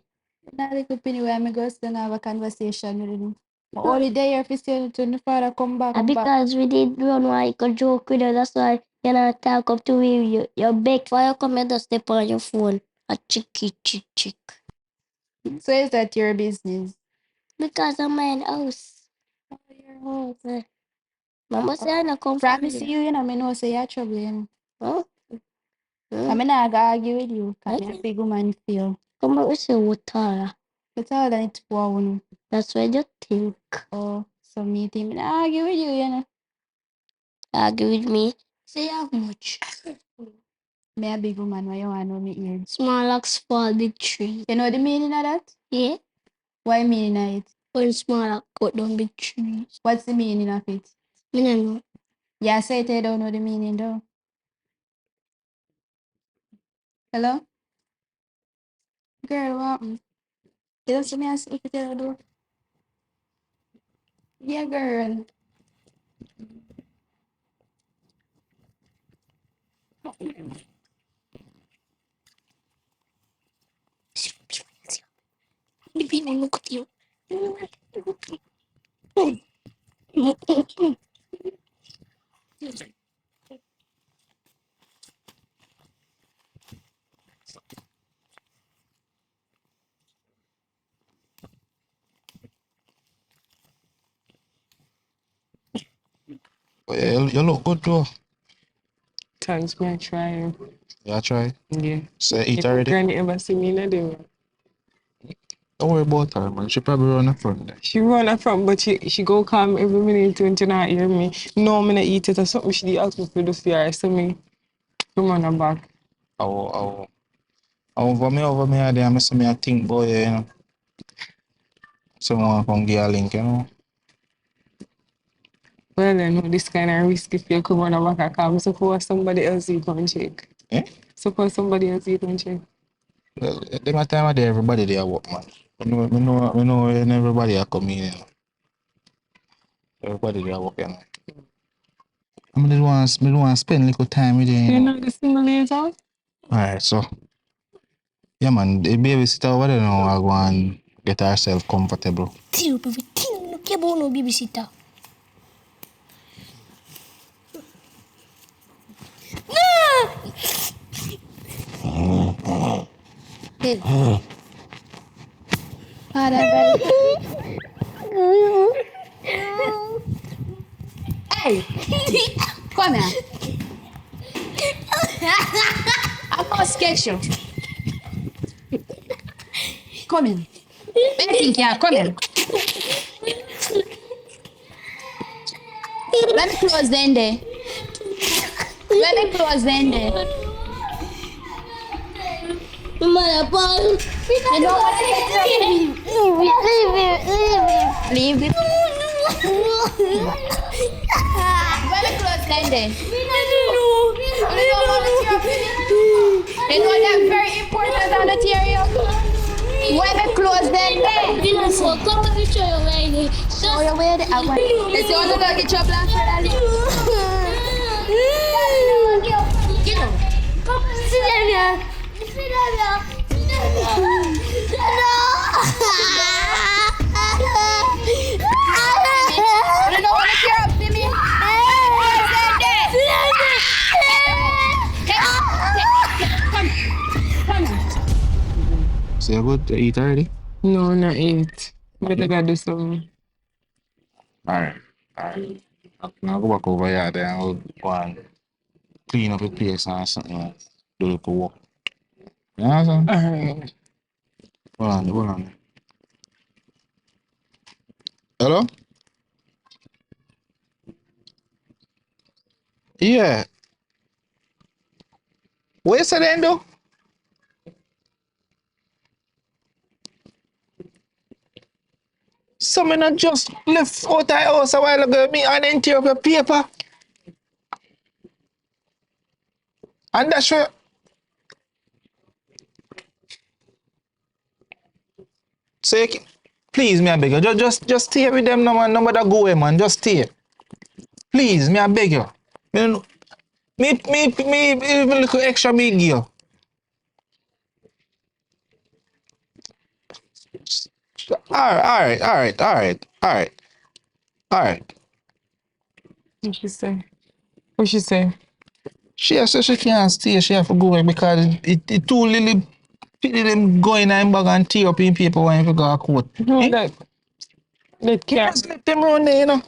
F: Now the company where I'm going to have a conversation with him. But all the day if you say to the father come back,
A: Because we did run why you could joke with us, that's why you know talk up to you. You're big for you come here to step on your phone. A chick.
F: So is that your business?
A: Because I'm my house. Your house. Mama say I not come from
F: Promise
A: here.
F: you, I know say you're troubling.
A: Huh?
F: I mean, I argue with you. Because
A: Okay.
F: I'm a big woman feel.
A: Come on, we say Utara.
F: But all that it's one.
A: That's what you think.
F: Oh, so me think I argue with you.
A: Argue with me. Say how much?
F: Me a big woman, why you want to know me ears?
A: Small ox fall big tree.
F: You know the meaning of that?
A: Yeah?
F: Why meaning of it?
A: When small ox cut down big trees.
F: What's the meaning of it?
A: Me no know.
F: Yeah, say it, I don't know the meaning though. Hello? Girl, what happened? You don't see me as if you do. Yeah, girl.
A: The people look at you.
C: But yeah, you look good too.
G: Thanks, me try.
C: Yeah, try.
G: Yeah.
C: Say eat
G: If
C: already.
G: Granny ever see me, no do.
C: Don't worry about her, man. She probably run the front there.
G: She run up from, but she go come every minute when she not hear me. No, I'm gonna eat it or something. She did ask me for the fear, so me come on her back.
C: Oh. Over me, I see me, I think, boy, you know. Someone come get a link, you know.
G: Well, I know this kind of risk if you come on her back, I come. Suppose somebody else you can check.
C: Eh?
G: Suppose somebody else you can check.
C: Well, them time of day, everybody there work, man. We know when everybody are coming, you know. Everybody there work, you know. I just want to spend a little time with you, you
G: You
C: know.
G: know the single ladies house?
C: Alright, so. Yeah, man, the babysitter over there now, I go and get herself comfortable.
A: Till everything look about no babysitter. Hey.
F: Father God. Hey, come here. I must catch you. Come in. Betty, yeah, come in. Let me close the end there. Let me close the end there.
A: Mother, Paul.
F: You know what Leave it. Let me close the end there. You know that's very important on the theory. When me close the end there.
A: You know, so come let me show you where it is.
F: Oh, you're weird. Let's see what you got get your black friend. Get on.
A: Come sit down here. Sit down here. Sit down here.
F: You don't want to tear up, see me?
C: So you good to eat already?
G: No, not yet. Better go do some.
C: Alright. Now go back over here then I'll go and clean up the place and something. Do a little work. You know what I'm saying?
G: Alright.
C: Hold on. Hello? Yeah. What you say then though? Someone I just left out the house a while ago, me and then tear up your paper. And that's where so you please me I beg you. Just stay with them no man, no matter go away, man. Just stay. Please, me I beg you. Me even a little extra me give you. Alright.
G: What she say? What she say?
C: She said she can't stay, she have to go away because it too little pity them go in and bag and tear up in paper when you go to court.
G: No, that can't.
C: Just let them run there, you know.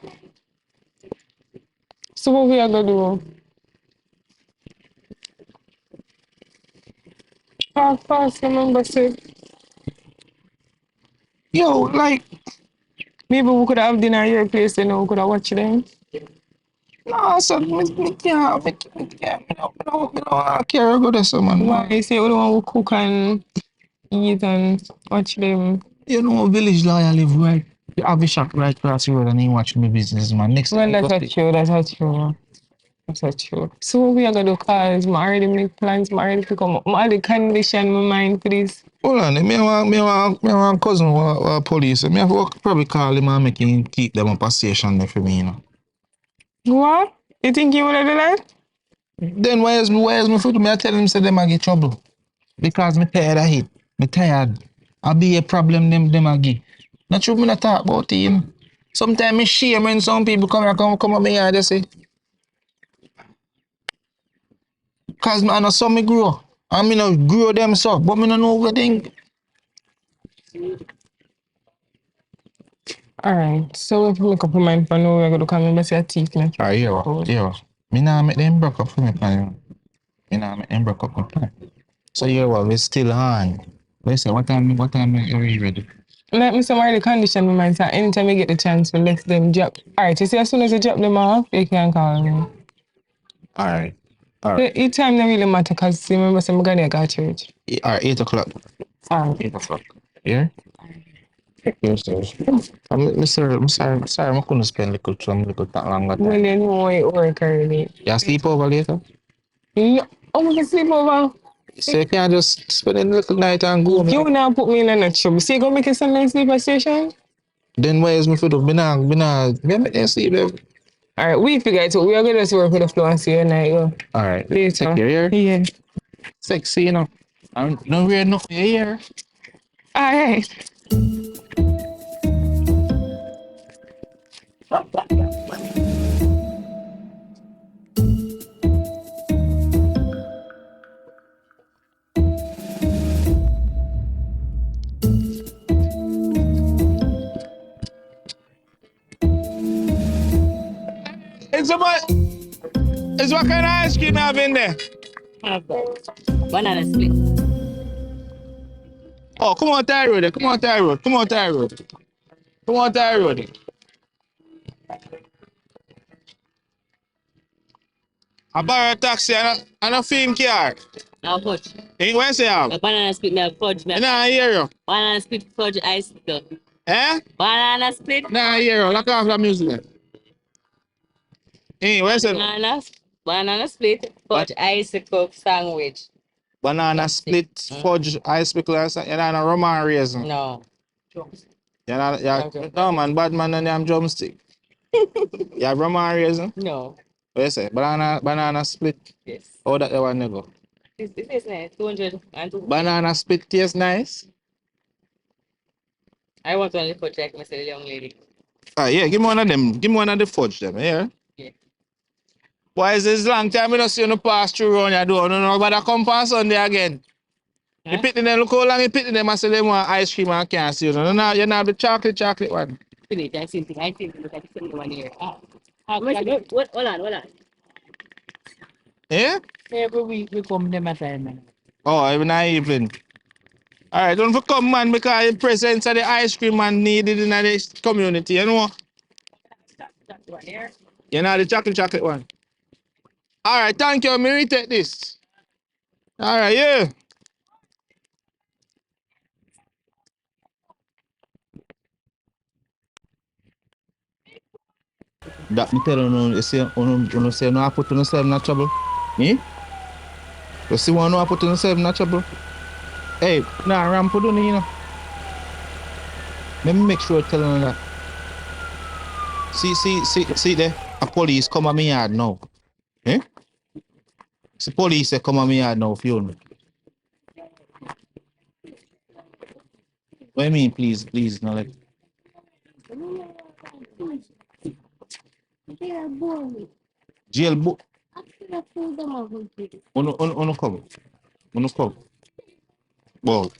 G: So what we are gonna do? Fast, remember, say,
C: Yo, like,
G: maybe we could have dinner at your place and we could have watched them.
C: no, so me can't, me don't care about this, man.
G: Why you say we don't want to cook and eat and watch them?
C: You know, village lawyer live right. You have a shop right across the road and he watch me business, man. Next
G: Well,
C: time,
G: that's
C: just
G: not true, that's not true. That's not true. So what we are gonna do, cause I already make plans, I already pick up, I already condition my mind for this.
C: hold on, me want cousin wa police. Me have to probably call him and make him keep them up a station there for me, you know.
G: What? You think you would have done that?
C: Then where's my food? Me I tell him say them I get trouble. Because me tired of it. Me tired. I be a problem them I give. Not true me not talk about it, you know. Sometimes me shame when some people come up me and they say, cause I know some me grow. And me no grow them so, but me no know what thing.
G: Alright, so if we make up our mind for now, we're gonna come and say a teeth me.
C: Alright, yeah. Me nah make them broke up for me plan. Me nah make them broke up my plan. So yeah, we still on. But say what time are you ready?
G: Let me say I already condition my mind, so anytime you get the chance to let them drop. Alright, you see as soon as you drop them off, you can call me.
C: Alright.
G: The time don't really matter because remember some gonna go to church.
C: Alright, 8 o'clock.
G: Alright.
C: 8 o'clock. Yeah? Yes, sir. I'm sorry, I couldn't spend little that longer
G: Well,
C: time.
G: you know it work already.
C: You sleep over later?
G: Yeah. Oh, we can sleep over.
C: So you can't just spend a little night and go.
G: You now put me in a trouble. So you gonna make a Sunday sleeper station?
C: Then why is my food up? Me make them sleep there.
G: Alright, we figure it out. We are gonna just work with the flow and see you night go.
C: Alright.
G: Later.
C: Take care,
G: Yeah.
C: sexy, you know. I'm no weird enough for your ear.
G: Alright.
C: It's what kind of ice cream you have in there?
F: Banana split.
C: Oh, come on, Thai Road. Come on, Thai Road. Come on, Thai Road. Come on, Thai Road. I borrow a taxi and a film car.
F: Now fudge.
C: Ain't where say
F: A
C: have?
F: banana split, me fudge.
C: You know, I hear you.
F: Banana split, fudge, ice cream.
C: Eh?
F: Banana split.
C: Nah, I hear you. Lock off the music then. Ain't where say
F: Banana split, fudge, ice cream sandwich.
C: banana
F: That's
C: split, fudge, ice pickle, and something. You're not a rum and raisin.
F: No.
C: You're not,
F: Okay.
C: no man, bad man and them drumstick. You're rum and raisin.
F: No.
C: What you say? Banana split.
F: Yes.
C: How that you want to go?
F: This is nice. 200 and 2.
C: Banana split tastes nice.
F: I want only fudge like Mr. Young lady.
C: Ah, yeah, give me one of them. Give me one of the fudge them, yeah?
F: Yeah.
C: Why is this long time I don't see you pass through around your door? No, nobody come past Sunday again.
F: Huh?
C: You picking them, look how long you picking them and say they want ice cream and can't see you. No, you not the chocolate one.
F: Finish. I see it. Look at the one here. What? Hold on.
C: Yeah?
F: Every week we come them assignment.
C: Oh, every night evening. Alright, don't come man because the presence of the ice cream man needed in the community, you know?
F: That one here.
C: You know the chocolate one. Alright, thank you. Me retake this. Alright, yeah. That me tell you, you say no put yourself in trouble. Eh? You see one no put yourself in trouble. Hey, nah, ramp do you know. Let me make sure I tell you that. See there. A police come at me yard now. Eh? The police say come at me yard now, feel me. What do you mean, please, no like. Jail book. Uno come. Well,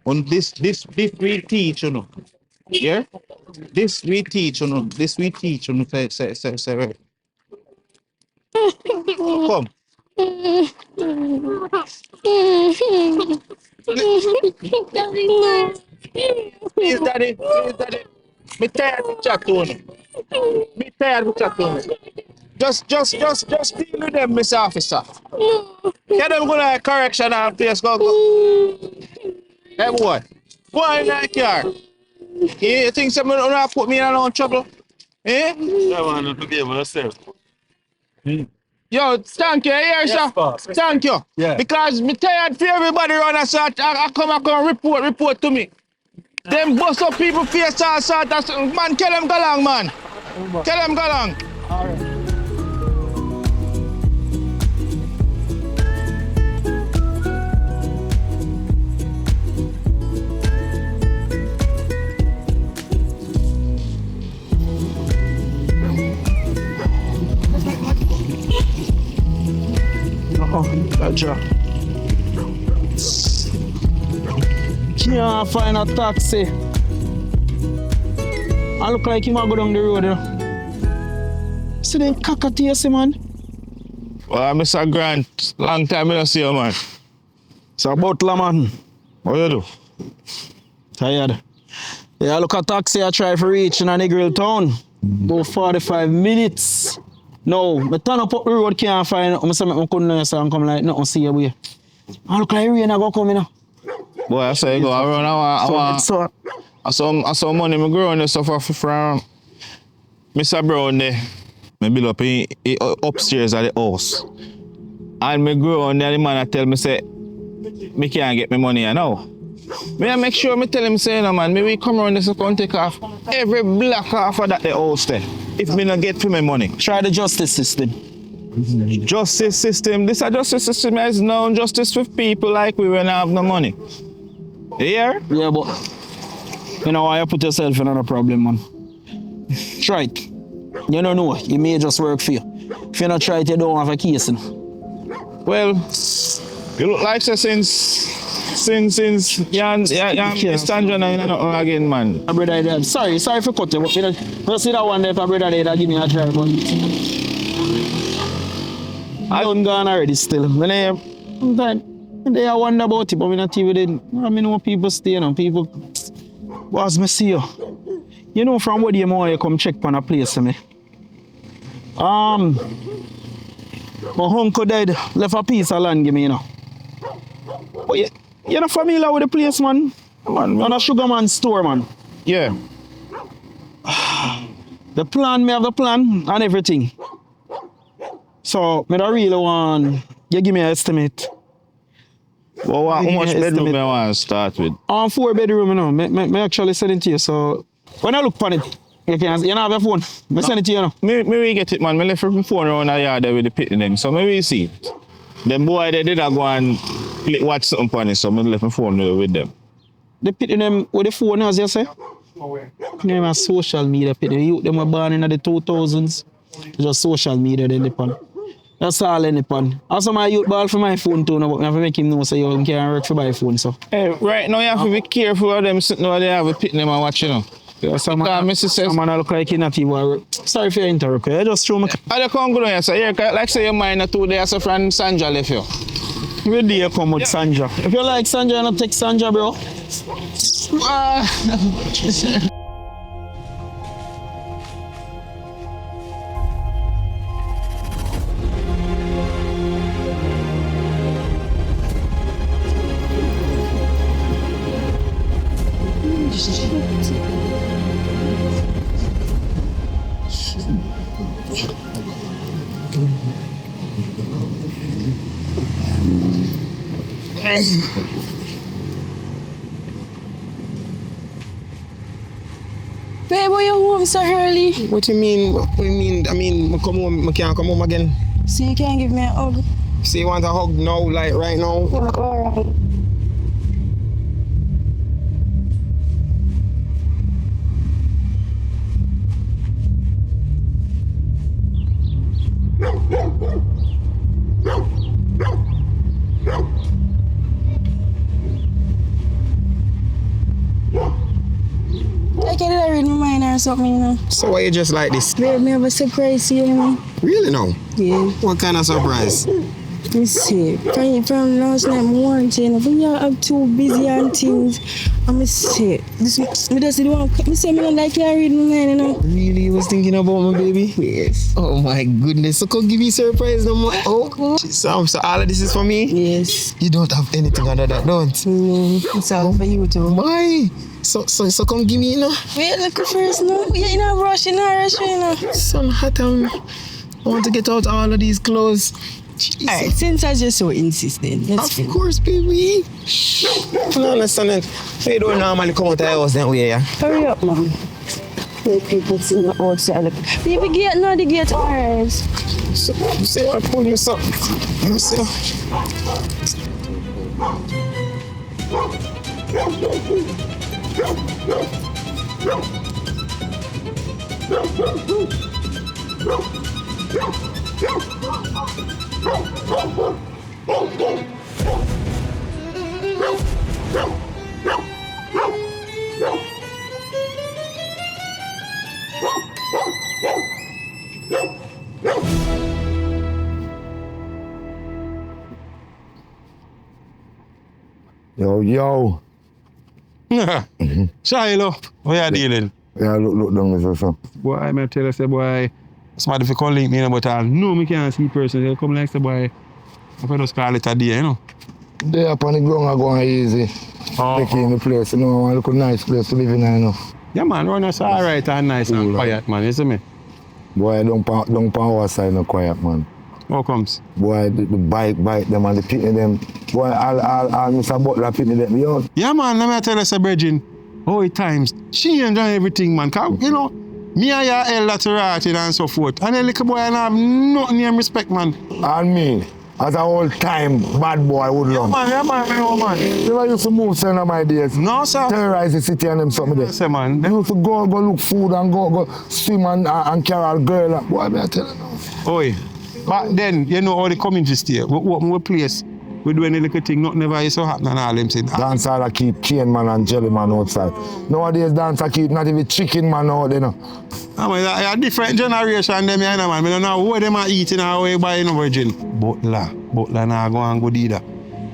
C: on this we teach, you know. Yeah? This we teach, you know. Say, right. Come. Please, daddy. Me tired with chat to you. Just deal with them, Mr. Officer. Get them going to correction and place go. Hey boy. Go in that car. You think someone will not put me in a lot of trouble? Eh?
H: I want to be able to serve.
C: Yo, thank you, here, sir.
H: boss.
C: Thank you.
H: Yeah.
C: Because me tired for everybody around us, so I come report to me. Them bust up people face all sort of man, tell them go along, man. Tell them go along.
H: All right.
I: Gotcha. Can't find a taxi. I look like he might go down the road. See the cockatiel, man.
C: Well, Mr. Grant, long time I don't see you, man.
I: It's about la, man.
C: What you do?
I: Tired. Yeah, I look at taxi I try to reach in a Negril town. About 45 minutes. No, I turn up the road, can't find it. I say I couldn't so I come like nothing see your way. I look like rain I go come in.
C: Boy, I say go around. I saw money me growing there suffer from Mr. Brown there. Me build up in upstairs at the house. And me grow and the man I tell me say me can't get me money now. Me I make sure me tell him say no man, me we come around this and take off every block off of that the house there. If me not get for my money.
I: Try the justice system.
C: Justice system. This a justice system is no justice with people like we when I have no money. You hear?
I: Yeah, but you know why you put yourself in a problem, man. Try it. You don't know, it may just work for you. If you not try it, you don't have a case.
C: Well, you look like so since Since you stand on again, man.
I: My brother there. Sorry for cut you, but you see that one there, my brother there that give me a try, but I don't gone already still. When I wonder about it, but we not even I mean know people stay, you know, people boss me see you. You know from where you come check on a place for me. My uncle died, left a piece of land give me, you know. But you're not familiar with the place, man. Man, on a sugar man store, man.
C: Yeah.
I: The plan, me have the plan and everything. So, me don't really want you give me an estimate.
C: Well, how much bedroom I want to start with?
I: 4 bedroom, you know. Me actually send it to you. So, when I look upon it, you don't have your phone. Me send it to you, you know.
C: Maybe get it, man. Me left my phone around the yard there with the pit in them. So, maybe see it. Them boy, they did go and watch something on it, so I left my phone with them.
I: They pit in them with the phone, as you say? Name a social media pit. The youth them were born in the 2000s. Just social media they depend. That's all in the pan. Also my youth ball for my phone too, but I have to make him know so you can't work for my phone. So.
C: Hey, right now you have to be careful of them sitting over there have a pit in them and watch, you know.
I: Yeah, some man look like he not even work. Sorry for your interrupt. I just show me.
C: I just can't go down here, so yeah, like say your mind 2 days so from Sandra left you.
I: Where do you come with Sandra? If you like Sandra, you not take Sandra, bro.
G: Babe, why you home so early?
J: What you mean? What you mean? I mean, I come home, I can't come home again.
G: So you can't give me a hug?
J: So you want a hug now, like right now?
G: Yeah, alright. I can't read my mind or something, you know.
J: So why you just like this?
G: Babe, me have a surprise you, you know.
J: Really now?
G: Yeah.
J: What kind of surprise?
G: You see, from last night morning, you know, when you're too busy and things, I'm say, this, me just the one, me say me don't like you read my mind, you know.
J: Really? You was thinking about my baby?
G: Yes.
J: Oh my goodness. So come give me a surprise no more. Oh, so all of this is for me?
G: Yes.
J: You don't have anything under that, don't?
G: It's all for you too.
J: Why? So come give me, you know.
G: Wait, look first, no. You're in a rush, you know.
J: Sun hot and I want to get out all of these clothes.
G: Alright, since I just so insistent,
J: Of course, baby. I don't understand it. You don't normally come out of the house that way, yeah?
G: Hurry up, man. The people sitting outside. Baby, gate, no, the gate, alright.
J: So, you say I pull you something. You say.
K: Yo.
C: Shiloh, what you dealing?
K: Yeah, look down there, so.
C: Boy, I tell you, say, boy, somebody if you call link me, but I know me can't see person. They come like, say, boy, I just call it a day, you know?
K: They up on the ground are going easy. Making the place, you know, I look a nice place to live in, you know.
C: Yeah, man, run us all right and nice and quiet, man, you see me?
K: Boy, don't pan our side no quiet, man.
C: How comes?
K: Boy, the bike them and the pitney them. Boy, all Mr. Butler pitney them, yo.
C: Yeah, man, let me tell you, say, Bridging, how it times change and everything, man. Cause, you know, me and your elder to rotting and so forth. And then little boy, I have nothing in respect, man.
K: And me, as a old time bad boy would love.
C: Yeah, man.
K: Never used to move some of my days.
C: No, sir.
K: Terrorize the city and them something there.
C: Yes, man.
K: They used to go look food and go swim and carry a girl. Boy, I tell you now.
C: Oi, back then, you know how the community stay. What place?
J: We do any little thing, nothing never is so happen and all them say.
K: Dancer that keep cane man and jelly man outside. Nowadays dancer keep not even chicken man out there, no.
J: A different generation them here, man. I don't know what them are eating or how they buy no virgin. Butler now go and go do that.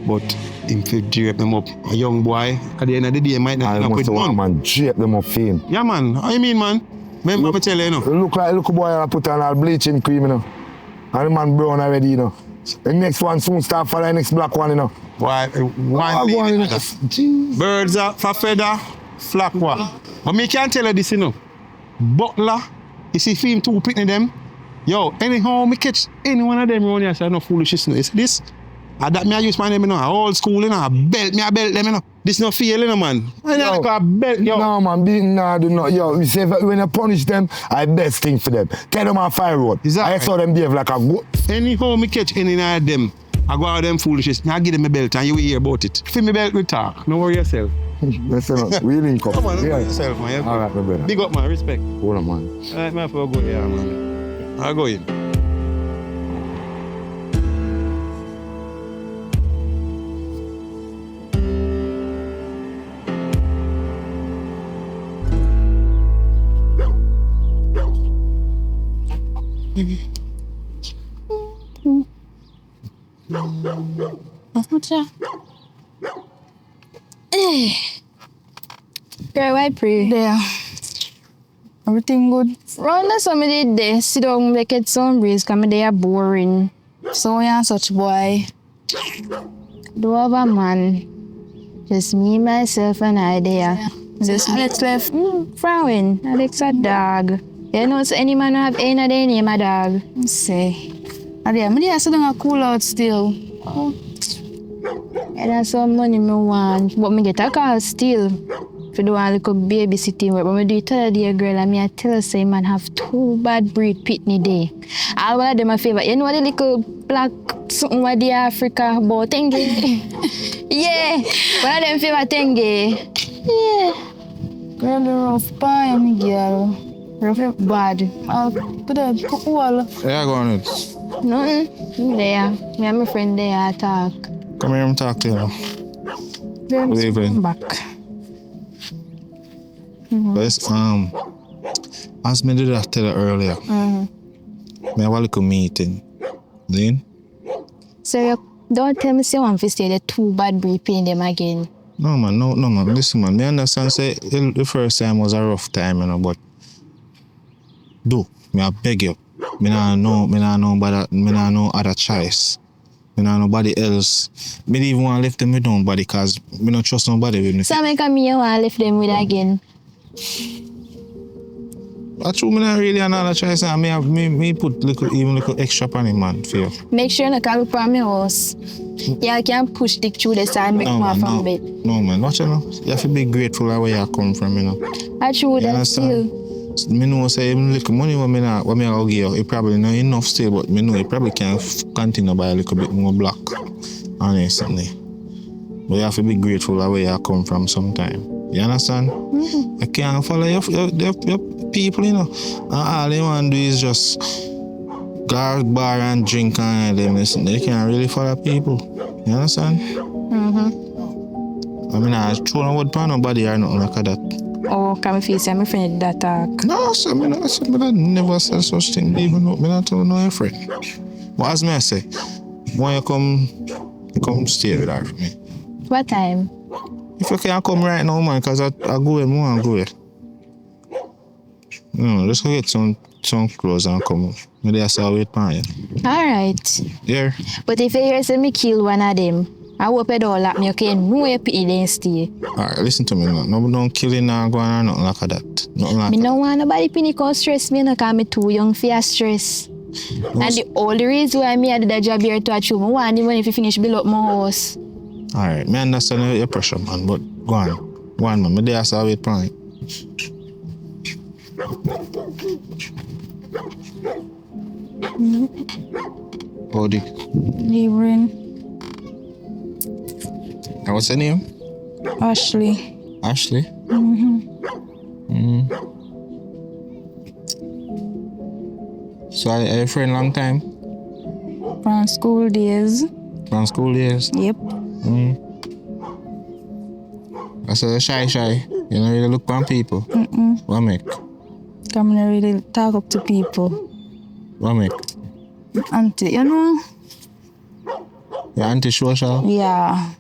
J: But him fit drape them up. A young boy, at the end of the day, might not
K: with one man drape them up for him.
J: Yeah, man. How you mean, man? Remember me tell you,
K: Look like a little boy and put on all bleaching cream, you know. And the man brown already, you know. The next one soon start for the next black one, you know.
J: Why? Birds are for feather, flock one. But me can't tell you this, you know. Butler, you see film two picking them. Yo, anyhow, me catch any one of them around here, so no foolishness. It's this. That me I use my name, you know. Old school, you know. I belt them, you know. This no feel, you know, man.
K: Yo,
J: belt, yo.
K: No, man, beating nah, do not. Yo, you say when you punish them, I best thing for them. Tell them on fire road. I saw them behave like a goat.
J: Anyhow, me catch any of them, I go out them foolishness. I give them a belt and you will hear about it. If me belt, we talk. No worry yourself.
K: Listen up, we link up.
J: Come on, don't worry yourself, man.
K: All right, my brother.
J: Big up, man. Respect.
K: Hold on, man.
J: All right, man, for go here, man. I'll go in.
F: What's that? Girl, why pray?
G: There. Everything good.
F: Round the summer did there, sit down, make it some breeze, come they are boring.
G: So you are such boy.
F: Do have a man. Just me, myself, and I there.
G: Just Alex left.
F: Frowning. Alex a dog. You know, so any man who have any of their name a dog.
G: Say. And yeah, me sit down cool out still.
F: Yeah, that's some money me want. But me get a call still. If you do want a little babysitting work, but me do it other day, girl, and me I tell her say man have two bad breed pitney day. All one of them a favor. You know the little black something with the Africa about tenge? Yeah. One of them favor tenge. Yeah.
G: Girl, the rough pie, me girl.
F: Rough bad.
G: I'll put a wall.
C: Yeah, go on it.
F: Nothing. There. Me and my friend there I talk.
C: Come here and talk to you now. Good evening.
G: Back.
C: Yes, as me did that tell you earlier, me have a little meeting. Then?
F: So you don't tell me say you want to stay the two bad breed paying them again.
C: No man, listen man, me understand say the first time was a rough time, you know, but me I beg you, me nah know other choice. Me nah nobody else. Me don't even want to lift them with nobody because me don't trust nobody with me.
F: So make me you want to lift them with again.
C: That's true, me not really another choice. Me put even little extra on him, man, for you.
F: Make sure you don't call up on my house. Yeah, I can push dick through the side and make more from bed.
C: No, man, watch you know. You have to be grateful of where you come from, you know.
F: I true that still.
C: Me know say even little money what me I give you, it probably not enough still, but me know it probably can continue by a little bit more black, honestly. But you have to be grateful of where you come from sometime. You understand? I can't follow your people, you know. And all they want to do is just go bar and drink and them listen. They can't really follow people. You understand? I mean, I throw no word for nobody or nothing like that.
F: Oh, come if you say my friend that talk.
C: No, so me never said such thing. Even though me not tell no your friend. But as me I say, when you come stay with her for me.
F: What time?
C: If you can't come right now, man, because I go in more and go in. No, just go get some clothes and come. Maybe I say wait for you.
F: Alright.
C: Yeah.
F: But if you hear say me kill one of them, I hope you don't like me, okay? No way pity then stay.
C: Alright, listen to me now. No, don't kill it now, go on or nothing like that. Nothing like
F: me no want nobody pity cause stress me, because I'm too young for your stress. And the only reason why me I did that job here to achieve, I want the money if you finish build up my house.
C: Alright, me understand your pressure, man, but go on, man. Me there say wait for you. Body.
G: Neighboring.
C: What's your name?
G: Ashley.
C: Ashley? So are you a friend long time?
G: From school days.
C: From school years?
G: Yep.
C: I said shy. You don't really look on people. What make?
G: Come and really talk up to people.
C: What make?
G: Auntie, you know?
C: Your anti-social?
G: Yeah.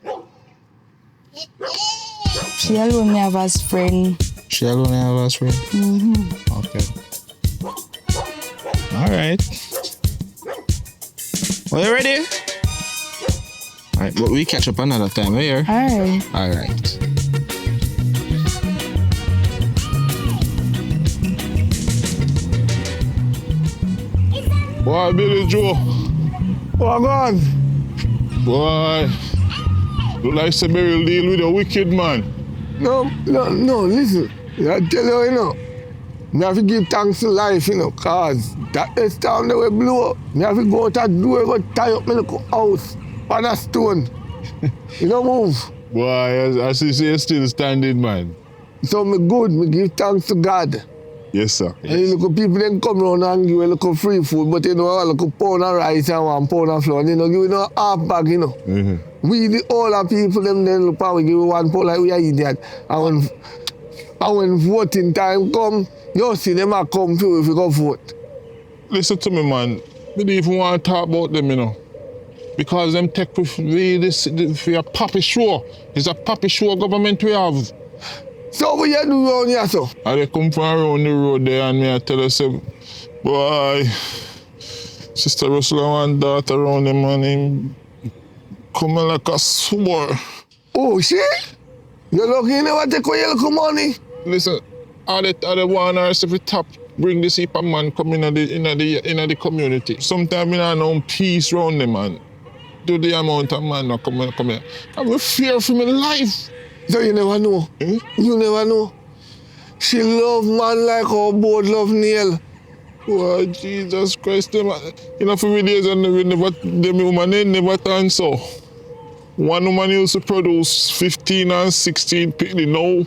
G: She alone me have as friend.
C: She alone have us friend? Okay. Alright. Are you ready? Alright, but we catch up another time, here. Alright.
J: Boy, Billy Joe.
K: What gone?
J: Boy. Look like somebody will deal with a wicked man.
K: No, listen. I tell you, me have to give thanks to life, cause that storm that will blow up. Me have to go out that door, go tie up my little house on a stone. You don't move.
J: Boy, I see you're still standing, man.
K: So me good, me give thanks to God.
J: Yes, sir.
K: And you look people then come around and give you a little free food, but a little pound of rice and 1 pound of flour, give you half bag, We the older people them then look and we give you 1 pound like we are idiot. And when voting time come, you see them a come to if you go vote.
J: Listen to me, man. We don't even want to talk about them, Because them take this for a puppy show. It's a puppy show government we have.
K: So what you do around here, so?
J: I they come from around the road there and me I tell her, say, boy, Sister Russell and daughter around them and him coming like a sword.
K: Oh, shit? You lucky you never take away your little money?
J: Listen, I the want us if we top bring this heap of man come in the community. Sometimes we don't know peace around them, man. Do the amount of man that come here. I'm fear for my life.
K: So you never know. You never know. She love man like how both love Neil.
J: Oh, Jesus Christ, them, for me days and them woman they never turn so. One woman used to produce 15 and 16 pitney. Now,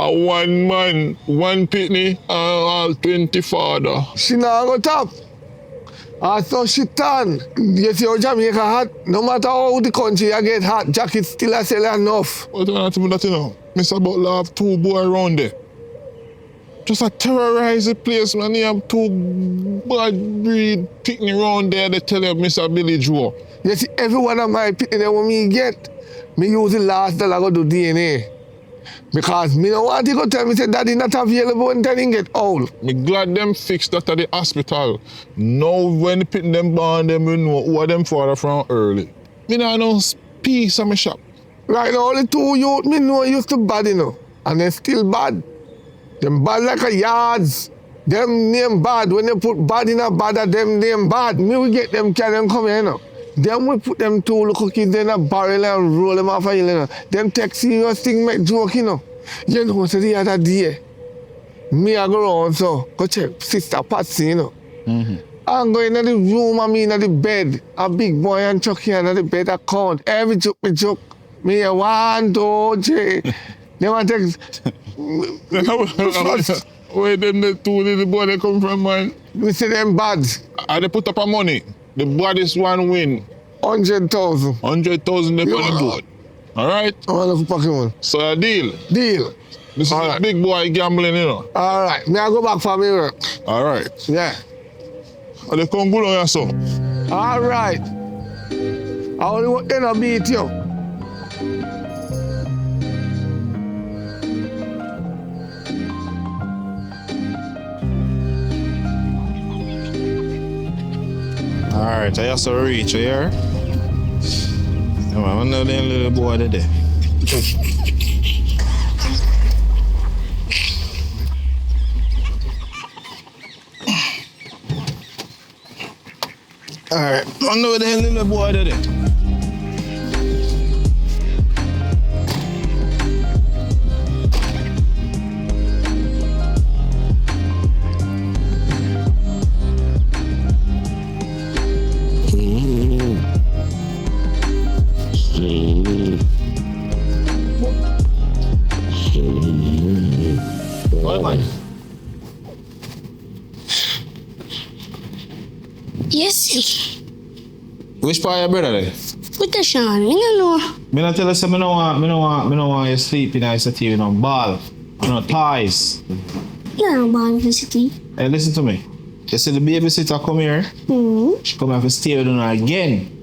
J: one man, 1 pitney, and all 20 father.
K: She not go top. So she turn. You see how Jamaica hot? No matter how the country you get hot, jacket still a sell enough.
J: What do you tell me that, Mr. Butler have 2 boys around there. Just a terrorize the place, man. You have 2 bad breed picking around there, they tell you Mr. Billy Joe.
K: You see, every one of my picking that when me get, me use the last dollar go do DNA. Because me don't want to go tell me say daddy not available and then get old.
J: Me glad them fix that at the hospital. Now when they pick them born, them will know who are them father from early. Me not know peace on my shop.
K: Right now, only 2 youth me know used to bad, and they still bad. Them bad like a yards. Them name bad. When they put bad in a bad, them name bad. Me we get them carry them come here, Then we put them 2 little kids in a barrel and roll them off a hill, Them take serious thing make joke, You know, so the other day, me I go around so, go check Sister Patsy, I'm going in the room, I mean, in the bed. A big boy and Chucky in the bed account. Every joke, me joke. Me a 1, 2, 3. They want to take...
J: Where them the 2 little boy they come from, man?
K: We say them bad.
J: And they put up a money. The baddest one win.
K: 100,000.
J: 100,000 they put on the board. All right?
K: I want to pocket one.
J: So a deal.
K: Deal.
J: This is a big boy gambling,
K: All right. Me I go back for me work.
J: All right.
K: Yeah.
J: And they come good on your son.
K: All right. I only want them to beat you.
C: Alright, I also reach here. Come on, I know that little boy today. Alright, I know that little boy today.
B: Yes.
C: Which part of your brother then?
A: Put a Sean, you know.
C: Me not tell you say me no want you sleep in the city with no ball, no toys.
A: You don't want to city.
C: Hey, listen to me. You see the babysitter come here, she come here to stay with you again.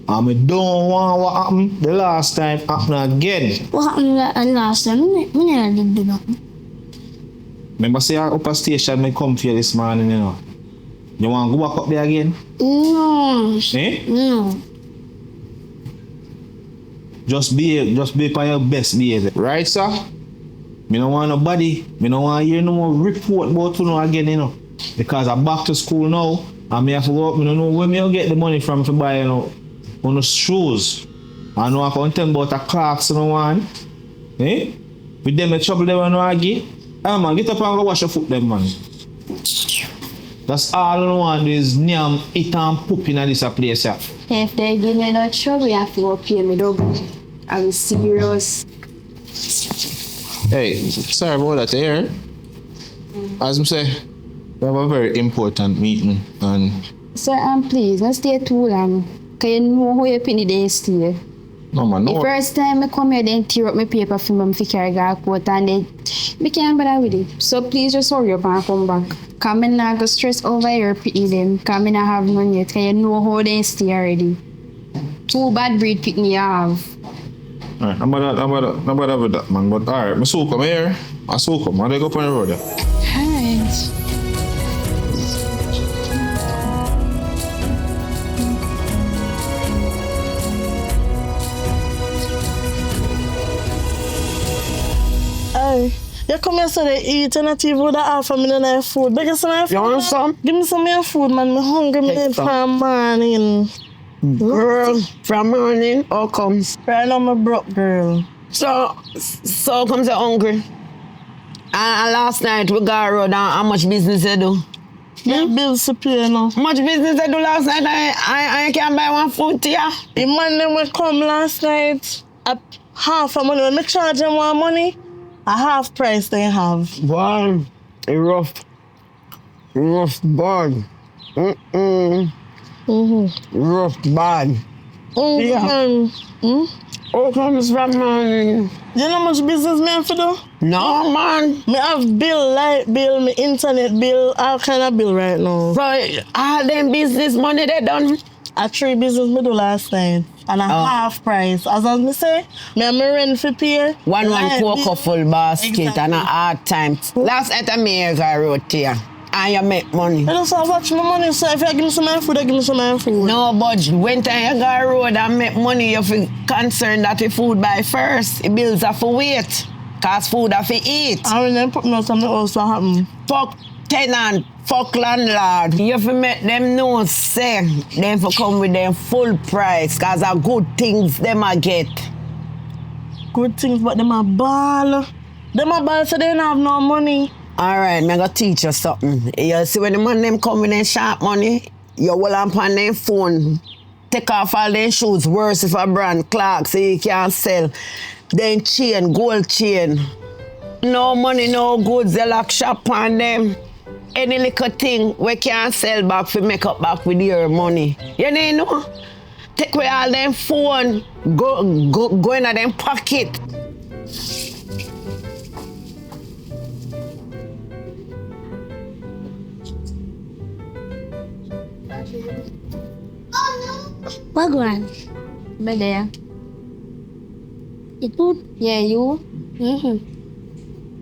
C: And I don't want what happened the last time happen again.
A: What happened last time? I never did do that.
C: Remember say I up a station, I come for you this morning, you know. You want to go back up there again?
A: No.
C: Eh?
A: No.
C: Just be by your best behavior. Right, sir? Me don't want nobody, me don't want to hear no more report about you again, you know. Because I'm back to school now, and me have to go up, me don't know where me get the money from to buy, you know, on the shoes. I know I can't tell about the clocks and one. Eh? With them, the trouble they want to argue. Hey man, get up and go wash your foot them, man. That's all I want to do is nyam, eat and poop in this place, yeah.
F: If they give me no trouble, you have to go pay me double. I'm serious.
C: Hey, sorry about that here. As I say, we have a very important meeting and...
F: Sir, please, don't stay too long. Because you know how you penny they stay.
C: No man, no.
F: The first time I come here, they tear up my paper for me to carry a court and they can't bother with it. So please just hurry up and come back. Come in and go stress over here picking them. Come in and have money yet, because you know how they stay already. Two bad breed pick me have.
C: Alright, I'm about with that man, but alright, I so come here. I so come, I go up on the road.
F: Alright.
G: Hey, you come here so they eat and not even would have for me no food. Beg you some food.
K: You want some?
G: Give me some of your food, man. I'm hungry, man, from morning.
L: Girl, from morning, how comes?
G: Right now, I'm broke, girl.
L: So comes you hungry. And last night we got road and how much business you do?
G: Yeah, bills to pay now.
L: How much business you do last night? I can't buy one food here.
G: The man them will come last night at half a money. When I charge them one money, a half price they have.
L: Wow, rough bad. Rough bad. Yeah. How comes from morning?
G: You know how much business me have to do?
L: No, man.
G: Me have bill, light bill, me internet bill, all kind of bill right now.
L: So all them business money they done?
G: A 3 business me do last night. And a half price. As I say, me have my rent for pay.
L: One cocoa full basket exactly. And a hard time. Last night I make a road here. And you make money.
G: You just watch my money, so if you give me some food, I give me some food.
L: No, but when time you go road and make money, you feel concerned that the food buy first. The bills have to wait. Cause food have to eat.
G: And when they put me out something else will happen.
L: Fuck tenant, fuck landlord. You have to make them know, say, them for come with them full price. Cause the good things them a get.
G: Good things, but them a ball. Them a ball so they don't have no money.
L: Alright, I'm gonna teach you something. You see when the man them come with them sharp money, you hold on their phone, take off all their shoes, worse if a brand, Clark, so you can't sell. Then chain, gold chain. No money, no goods, they lock shop on them. Any little thing we can't sell back for make up back with your money. You know? Take away all them phone, go in them pocket.
A: What going?
F: Me there.
A: You good?
F: Yeah, you?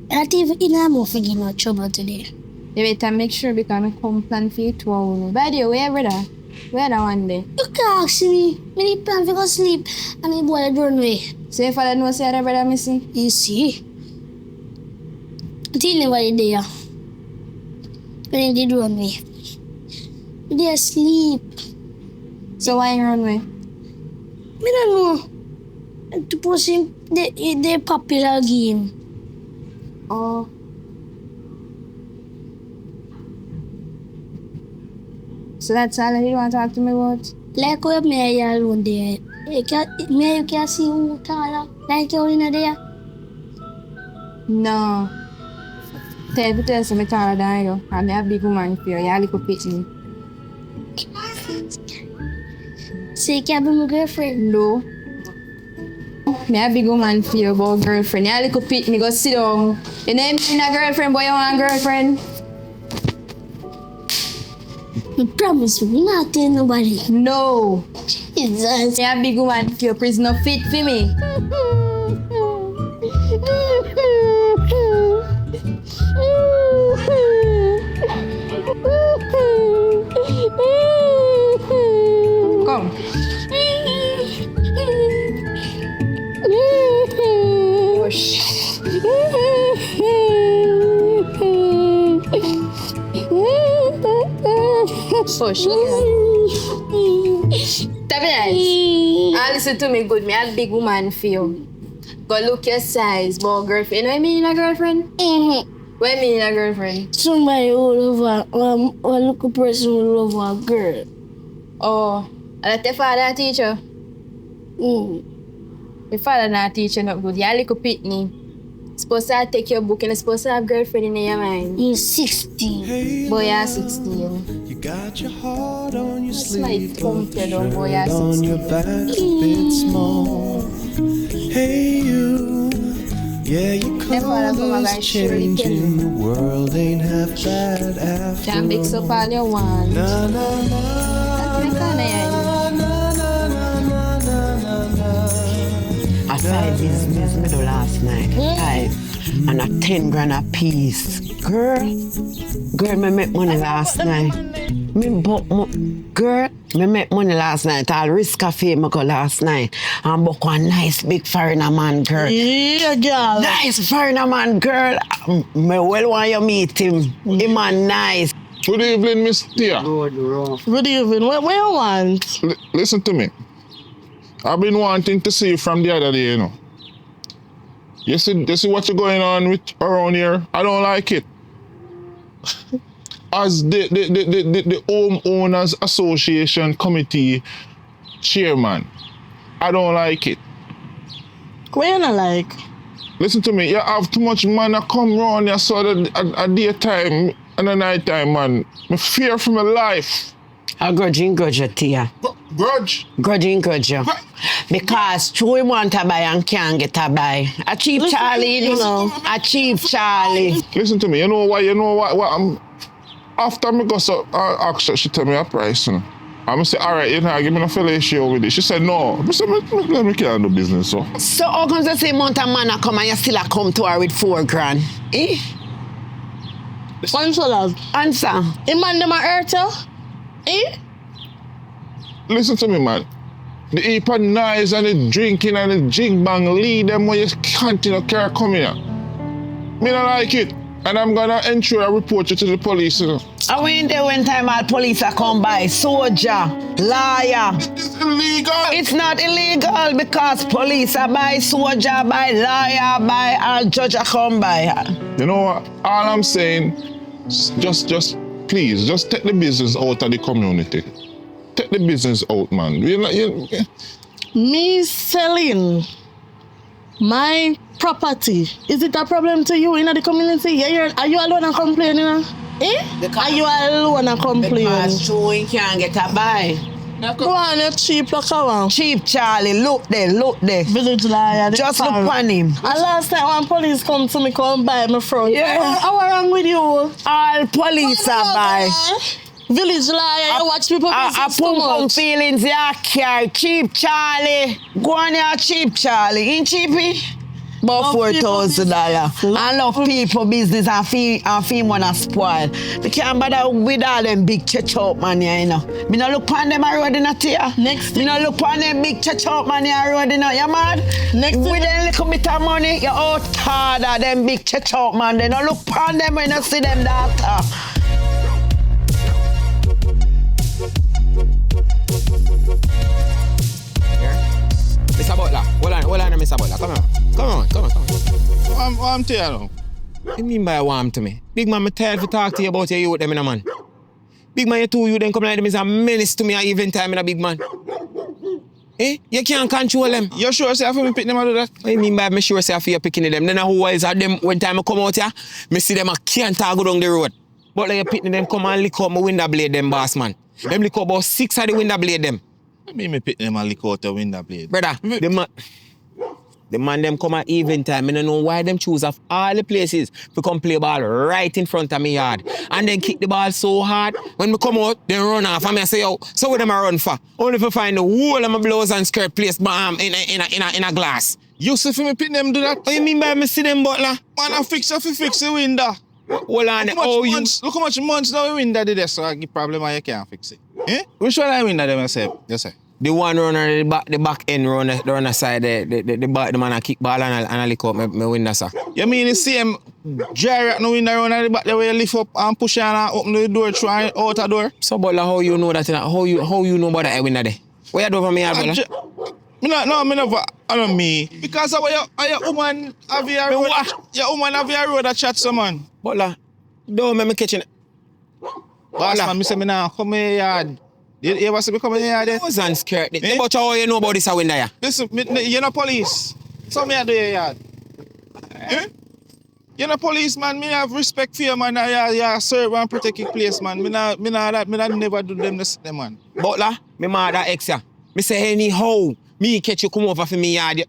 A: Not even in a more for no trouble today.
F: You better make sure because I come plan for you 2 hours. By the way, brother, where that one day?
A: You can't ask me. I need plan to go sleep and I boy the runway.
F: So if I don't know, say that brother missing?
A: You see? I think nobody there. When they do runway. They asleep.
F: So why you run away?
A: I don't know. To push him, they popular game.
F: Oh. So that's all you want to talk to me about?
A: Like how me alone there. You can see who taller. Like you in there.
F: No. Tell me I'm taller than you. I'm a big woman for you. You're a little pitchy.
A: So you can be my girlfriend?
F: No. Me a big woman for you about girlfriend. You a little pit me go sit down. You know me a girlfriend, boy, you want a girlfriend?
A: You promise me not tell nobody.
F: No.
A: Jesus.
F: Me a big woman for you, please no fit for me. Come. Push. Push, look at Tell me nice. And listen to me good, me a big woman for you. Go look your size, boy, girlfriend. You know what I mean a girlfriend? What I mean a girlfriend?
A: Somebody who love a little person who love a girl.
F: Oh, and that your father teacher? Your father not teacher not good. You're a little pitney. Supposed to take your book and you're supposed to have girlfriend in your mind.
A: You're 16.
F: Boy, you're 16.
M: You got your heart on your
F: That's my
M: sleeve,
F: thumb,
M: but
F: don't
M: you
F: boy,
M: wear it
F: you're
M: on your
F: 16.
M: back a bit small. Hey you, yeah, your color's changing. The world ain't half bad after
F: Can't mix up all you want.
M: Na na na.
F: That's my kind
L: I 5 business me do last night. 5. And a 10 grand a piece. Girl, me make money last night. Girl, me make money last night. I'll risk cafe me go last night. And book one nice big foreigner man, girl.
D: Yeah, girl.
L: Nice foreigner man, girl. Me well want you meet him. Him man nice.
C: Good evening, Miss Tia.
D: Good evening. What you want?
C: Listen to me. I've been wanting to see you from the other day, you know. You see what's going on with around here? I don't like it. As the Homeowners Association Committee Chairman, I don't like it.
D: What you not like?
C: Listen to me, you have too much man that come round here so that at daytime and at night time, man. I fear for my life.
L: I grudge you, Tia.
C: Grudge?
L: Grudge you. Because true want to buy and can't get a buy. A cheap Charlie, you know. A cheap Charlie.
C: Listen to me, you know what I'm... After me go so ask her, she tell me a price, you know. I'm say, all right, you know, give me a fellatio with it. She said, no. I said, me can't do business, so.
L: So how come you say amount of man come and you still come to her with 4 grand? Eh?
D: Answer that.
L: Answer.
D: The man them a hurt you? Eh?
C: Listen to me, man. The heap of noise and the drinking and the jing bang lead them when you continue to come here. Me don't like it. And I'm gonna ensure I report you to the police, you know.
L: I went there one time all police are come by. Soldier, liar.
C: It's illegal.
L: It's not illegal because police are by, soldier by, liar by, all judge are come by.
C: You know what? All I'm saying, just please, just take the business out of the community. Take the business out, man.
D: Me selling my property. Is it a problem to you in the community? Yeah, are you alone and complaining? Eh? Are you alone and complaining?
L: Because showing can't get a buy.
D: Go on, you cheap like one.
L: Cheap Charlie, look there.
D: Village liar.
L: Just look on him.
D: And last time when police come to me, come buy my front.
L: Yeah.
D: How wrong with you?
L: All police are by.
D: Village liar, you watch people
L: I pump feelings, yeah, carry. Cheap Charlie. Go on here, cheap Charlie. Ain't cheapy? About $4,000. I love people business and feel wanna spoil. They can't bother with all them big church out man here, you know. Me no look on them a road in a tear.
D: Next
L: me no look on them big church out man here a road in a, you mad?
D: Next
L: with them little bit of money, you out harder them big church out man. They no look on them when you see them data.
N: Mr. Butler, hold on, Mr. Butler. Come on.
C: I'm telling you.
N: What do you mean by warm to me? Big man, I'm tired to talk to you about your youth, them, man. Big man, you two you then come like them is a menace to me at even time in a big man. Eh? You can't control them.
C: You sure say I feel me pick them out of that?
N: What do you mean by me sure say I feel you picking them? Then who is at them when time I come out here, me see them I can't go down the road. But like you picking them come and lick up my window blade them, boss man. Them lick up about 6 of the window blade them.
C: I mean, me pick them and lick out the window blade.
N: Brother, the man them come at evening time. I don't know why them choose of all the places to come play ball right in front of me yard. And then kick the ball so hard. When me come out, they run off. And I say, yo, so what them I run for? Only to find the whole of my blouse and skirt placed in a glass.
C: You see for me pick them do that?
N: What you mean by me see them, butler?
C: Man, I fix the window.
N: Hold on.
C: Look how much months now the window did there, so I give problem and you can't fix it. Eh? Which one I window them I say? You say?
N: The one runner, the back end runner side, the man a kick ball and I lick up my window, sir.
C: You mean the same gyro no window runner the back the way you lift up and push and open the door through and out the door?
N: So butler, how you know that? How you know about that window there? Where you do for me, butler?
C: I don't me. Because your woman have your road that chat someone.
N: Butler, don't make me catching it.
C: Boss man, me say me now come here yard. You ever see me come here yard?
N: Who's on skirt? Eh? But how you know about this window here?
C: Listen, you're not police. So me I do your yard. Eh? You're not police, man. Me have respect for you, man. You serve and protect your place, man. Me never do them this, man.
N: Butler, me mad that ex ya. Me say anyhow, me catch you come over for me yard.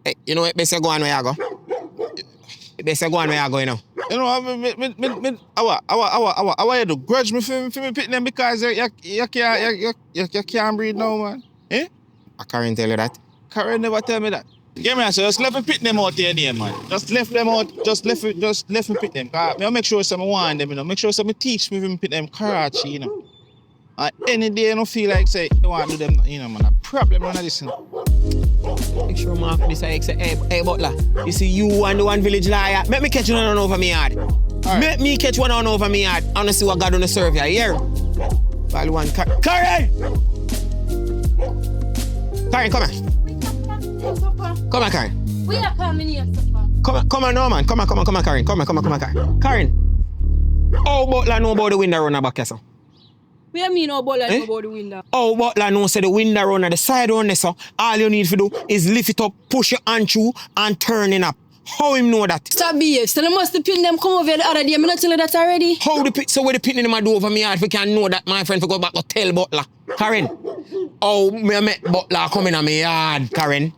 N: Hey, you know what? Best you go on where you go. Best you go on where you go, you know.
C: You know, I you do grudge me for me pick them because you can't breathe now, man. Eh?
N: I can't tell you that.
C: Karen never tell me that. Give me so just let me pick them out there, man. Just left them out, just left me pick them. I make sure some want them, you know. Make sure some teach me when pick them Karachi, you know. Any day you don't feel like say you want to do them, you know, man. A problem on this, you know.
N: Make sure Mark this I say, hey butler, you see you and the one village liar. Make me catch one on over me yard. Right. Make me catch one on over me yard. I want to see what God on the serve you here. While one Karen! Karen, come on. Come on, Karen.
F: We are coming here,
N: Come on, no man. Come on, Karen. Come on, Karen. Karen. Oh, butler know about the window runner back here, so.
F: What do you mean about the window?
N: Oh, butler know say the window runner, the side runner, so all you need to do is lift it up, push your hand through, and turn it up. How him know that?
F: Stop behave. So they must have pin them come over the other day. I'm not telling you that already.
N: So where the pin them do over me heart, we can know that, my friend, for go back to tell butler. Karen. Oh, me met butler coming on me yard, Karen.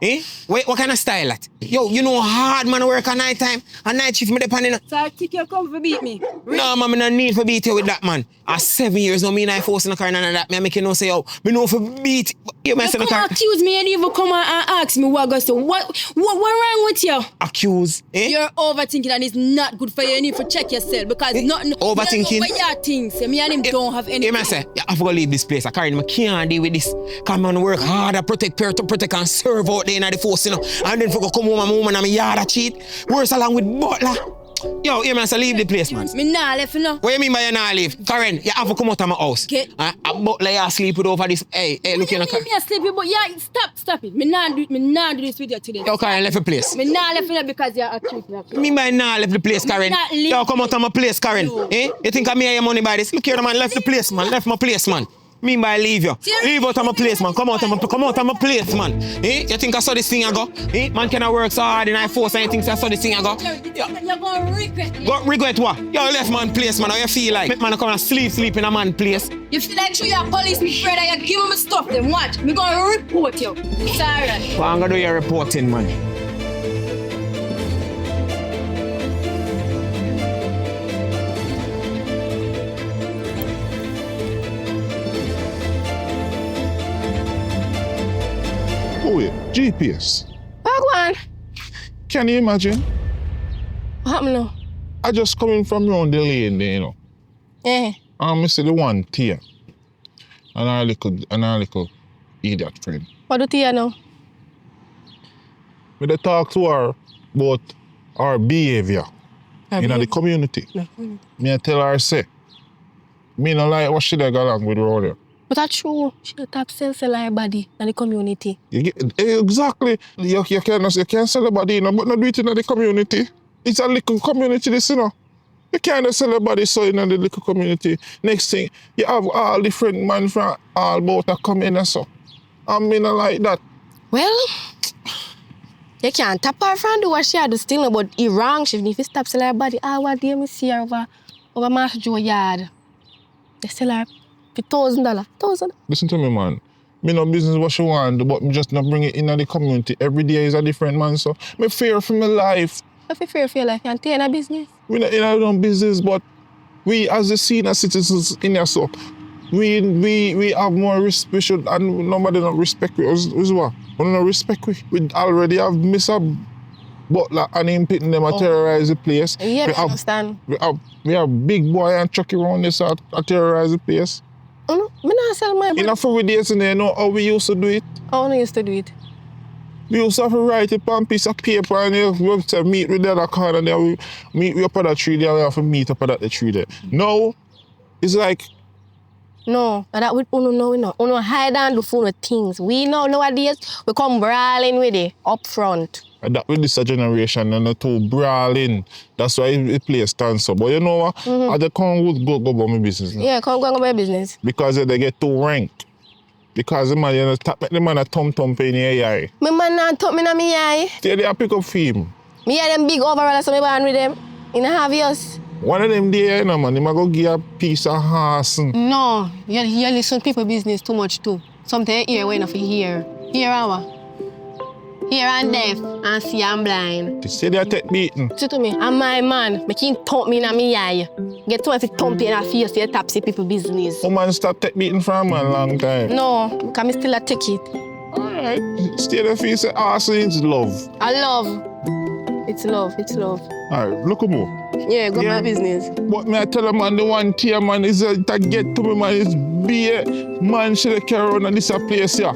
N: Eh? What kind of style that? Yo, you know hard man work at night time. At night shift me depending on.
F: So I think you come for beat me. Really?
N: No, man, I no need for beat you with that, man. At 7 years, no, me and I forcing the car and that. Me make you know say, yo, me know for beat. You
F: come accuse me and even come and ask me what goes to. What wrong with you?
N: Accuse? Eh?
F: You're overthinking and it's not good for you. You need to check yourself because nothing.
N: Overthinking?
F: What your things? Me and him don't have anything.
N: I say, I have to leave this place. I can't deal with this. Come on, work hard to protect and serve out there in the force, you know. And then for go come home and move and I'm a yard a cheat. Worse along with butler. Yo, you man, so leave the place, man.
F: Me nah left, you know.
N: What you mean by you nah leave? Karen, you have to come out of my house.
F: Okay.
N: Butler, you sleep with over this. Hey, look here.
F: Me sleep with, but yeah, stop it. Me nah do this with you today.
N: Yo, Karen, left the place.
F: Me nah left you because you're accused me.
N: Me by nah left the place, Karen. Yo, come out of my place, Karen. No. Eh? You think I me your money by this? Look here, man, left the place, man. Left my place, man. Mean by leave you. Leave out of my place, man. Come out of my place, man. Eh? You think I saw this thing I go? Eh? Man cannot work so hard and I force and you think I saw this thing I go?
F: You're gonna regret it.
N: Go regret what? You left man place, man. How you feel like? Man come and sleep in a man place.
F: You feel like you're a police, me brother. You give him stuff, then watch. Me gonna report you. It's alright.
N: Well, I'm gonna do your reporting, man.
K: Oh, wait, GPS.
F: Wagwan.
K: Can you imagine?
F: What happened now?
K: I just coming from around the lane there, you know.
F: Yeah.
K: I see the one Tia. And our little idiot friend.
F: What do Tia now?
K: We talk to her about our behavior in the community. Me I tell her, say, me not like what she go along with around here.
F: But that's true. She the top sell her body in the community.
K: Exactly. You can't sell a body, you know, but not do it in the community. It's a little community, this, you know. You can't sell a body so in the little community. Next thing, you have all different men from all about that come in and so. I mean, I like that.
F: Well, you can't tap her from do what she had to steal, but it's wrong. She if you stop selling her body, what day me see her over Master Joe yard. They sell her
D: For $1,000. $1,000.
C: Listen to me, man. Me no business what she want, but me just not bring it in the community. Every day is a different man, so me fear for my life.
D: If you fear for your life, you can't take a business.
C: We not in our own business, but we as the senior citizens in here, so we have more respect. We should, and nobody don't respect we. Is what? We don't respect we. We already have Mr. Butler and him pitting them to terrorize the place.
D: Yeah, I understand.
C: We have big boy and Chucky around this to terrorize the place.
D: No, me not sell my brand.
C: Enough of days in there, you know how we used to do it?
D: How we used to do it?
C: We used to have to write it on a piece of paper and we have to meet with the other corner and then we meet up at that tree there, we have to meet up at that tree there. Now, it's like...
D: No, that we know. Uno hide and do phone with things. We know nowadays, we come brawling with it, up front.
C: And that with this generation and the two brawling. That's why the place stands up. But you know what? I just can't go about my business now.
D: Yeah, can't go about my business.
C: Because they get too ranked. Because the man, you know, make the man a thump in your eye.
D: My man not thump me in my eye.
C: Stay there and pick up film.
D: Me hear them big overall, so me born with them. In a obvious.
C: One of them there, you know, man, he might go give a piece of horse.
O: No, you listen to people business too much too. Something you hear when you hear. Hear our. Hear and deaf and see and blind.
C: They say they take beating.
D: See to me, and my man, make him thump me in my eye. Get to if he thump in a face, you tap see people business.
C: Woman stop take beating from a long time.
D: No, because me still a take it.
C: Alright. Stay there for you say arse is love.
D: I love. It's love.
C: Alright, look at me.
D: Yeah, go my business.
C: But me I tell a man the one tier man is to get to me man is be a man should carry around this place here.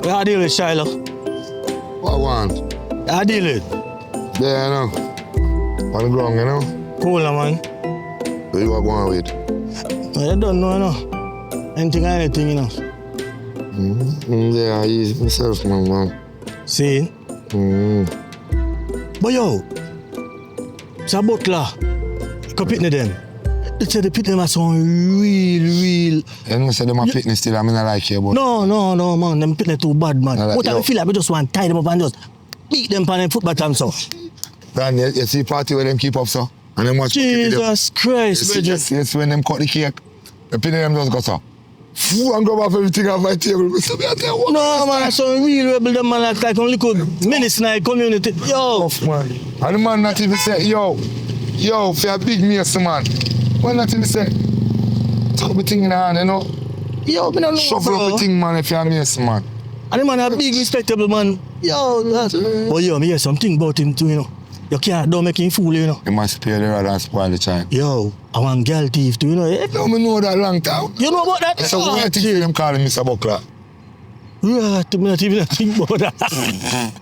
I: How deal with Shiloh?
K: What want?
I: How deal with?
K: There, you know. On the ground, you know.
I: Cool, man.
K: Where you are going with?
I: I don't know, you know. Anything, you know.
K: Yeah, he's myself, man.
I: See? But yo, it's a butler. Come pitney them. They say the pitney are some real.
K: You know, say them a pitney still, I mean, I like you, but...
I: No, man. Them pitney too bad, man.
K: Like,
I: What I feel like we just want to tie them up and just beat them on them foot bottom, so.
K: Dan, you see party where them keep up, so? And them watch
I: Jesus Christ,
K: bro. Yes, when them cut the cake, the pitney them just go, so. And grab off everything off my table.
I: No, man, some real rebel, them man like only could minister in the community. Yo.
K: Man. And the man not even say, yo, for a big mess, man. Why not even say, talk the thing in the hand, you know?
I: Yo, me don't know,
K: shuffle up the thing, man, if you're a mess, man.
I: And the man a big respectable man. Yo, that. But yo, me hear something about him too, you know. You don't make him fool, you know.
K: You must spare the rod and spoil the child.
I: Yo, I want girl thief too, you know.
K: No, me know that long time.
I: You know about that?
K: So what do you think them calling Mr. Buckler?
I: Right, me not even think about that.